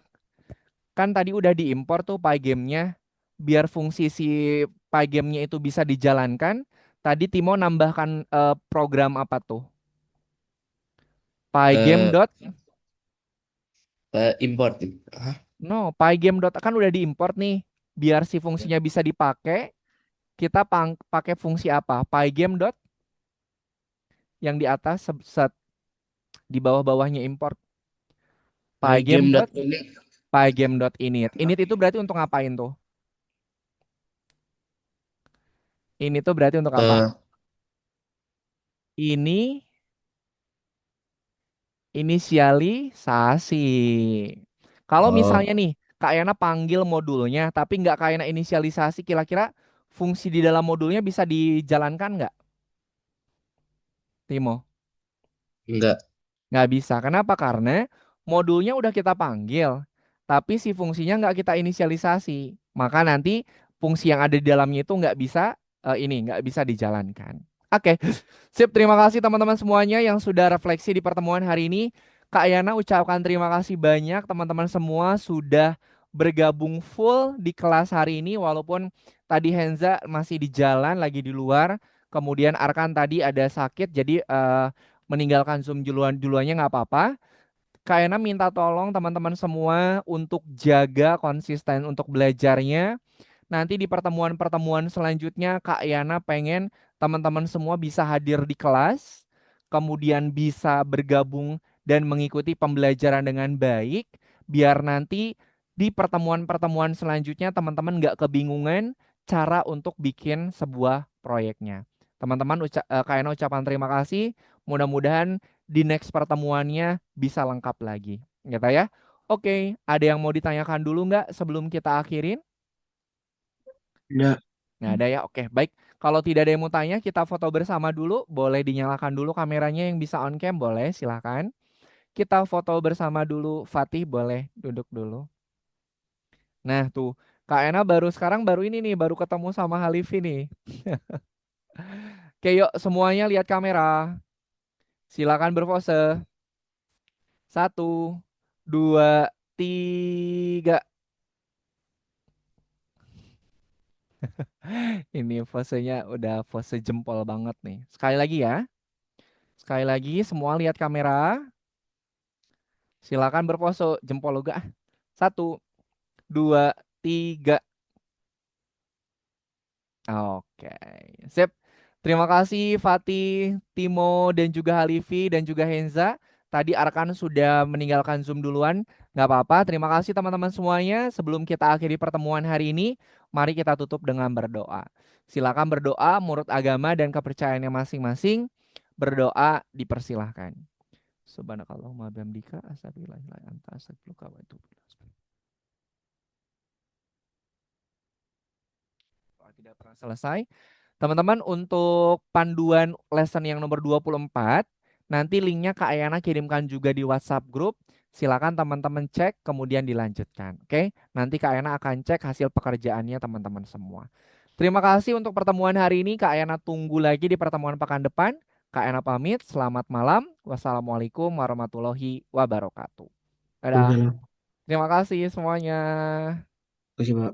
[SPEAKER 1] kan tadi udah diimpor tuh Pygame-nya, biar fungsi si Pygame-nya itu bisa dijalankan. Tadi Timo nambahkan program apa tuh? Pygame
[SPEAKER 2] Eh,
[SPEAKER 1] dot
[SPEAKER 2] import. Hah?
[SPEAKER 1] no, Pygame dot kan udah diimport nih. Biar si fungsinya bisa dipakai, kita pakai fungsi apa? Pygame dot yang di atas set di bawah-bawahnya import. Pygame dot
[SPEAKER 2] Pygame.init.
[SPEAKER 1] Pygame dot init. Init itu berarti untuk ngapain tuh? Ini tuh berarti untuk apa?
[SPEAKER 2] Eh,
[SPEAKER 1] Ini inisialisasi. Kalau
[SPEAKER 2] oh,
[SPEAKER 1] misalnya nih, Kak Yana panggil modulnya, tapi nggak Kak Yana inisialisasi, kira-kira fungsi di dalam modulnya bisa dijalankan nggak? Timo?
[SPEAKER 2] Enggak.
[SPEAKER 1] Nggak bisa. Kenapa? Karena modulnya udah kita panggil, tapi si fungsinya nggak kita inisialisasi. Maka nanti fungsi yang ada di dalamnya itu nggak bisa dijalankan. Oke, sip. Terima kasih teman-teman semuanya yang sudah refleksi di pertemuan hari ini. Kak Yana ucapkan terima kasih banyak teman-teman semua sudah bergabung full di kelas hari ini, walaupun tadi Henza masih di jalan, lagi di luar. Kemudian Arkan tadi ada sakit, jadi meninggalkan Zoom duluannya nggak apa-apa. Kak Ena minta tolong teman-teman semua untuk jaga konsisten untuk belajarnya. Nanti di pertemuan-pertemuan selanjutnya Kak Yana pengen teman-teman semua bisa hadir di kelas, kemudian bisa bergabung dan mengikuti pembelajaran dengan baik, biar nanti di pertemuan-pertemuan selanjutnya teman-teman nggak kebingungan cara untuk bikin sebuah proyeknya. Teman-teman, Kak Yana ucapan terima kasih. Mudah-mudahan di next pertemuannya bisa lengkap lagi. Gitu ya. Oke, ada yang mau ditanyakan dulu nggak sebelum kita akhirin?
[SPEAKER 3] Enggak.
[SPEAKER 1] Nggak ada ya? Oke, baik. Kalau tidak ada yang mau tanya, kita foto bersama dulu. Boleh dinyalakan dulu kameranya yang bisa on cam, boleh silahkan. Kita foto bersama dulu. Fatih boleh duduk dulu. Nah tuh, Kak Ena baru ini nih, baru ketemu sama Halifi nih. Oke yuk semuanya lihat kamera. Silakan berpose. 1, 2, 3. Ini posenya udah pose jempol banget nih. Sekali lagi ya. Sekali lagi semua lihat kamera. Silakan berpose jempol juga. 1, 2, 3. Oke, sip. Terima kasih Fatih, Timo, dan juga Halifi, dan juga Henza. Tadi Arkan sudah meninggalkan Zoom duluan. Nggak apa-apa, terima kasih teman-teman semuanya. Sebelum kita akhiri pertemuan hari ini, mari kita tutup dengan berdoa. Silakan berdoa menurut agama dan kepercayaannya masing-masing. Berdoa dipersilahkan. Subhanakallahumma bihamdika astaghfirullahaladzim wa anta astaghfiruka wa atubu ilaik. Tidak pernah selesai. Teman-teman, untuk panduan lesson yang nomor 24, nanti linknya Kak Ayana kirimkan juga di WhatsApp grup. Silakan teman-teman cek, kemudian dilanjutkan. Oke, nanti Kak Ayana akan cek hasil pekerjaannya teman-teman semua. Terima kasih untuk pertemuan hari ini. Kak Ayana tunggu lagi di pertemuan pekan depan. Kak Ayana pamit, selamat malam. Wassalamualaikum warahmatullahi wabarakatuh. Dadah.
[SPEAKER 3] Waalaikumsalam.
[SPEAKER 1] Terima kasih semuanya.
[SPEAKER 3] Terima kasih, Pak.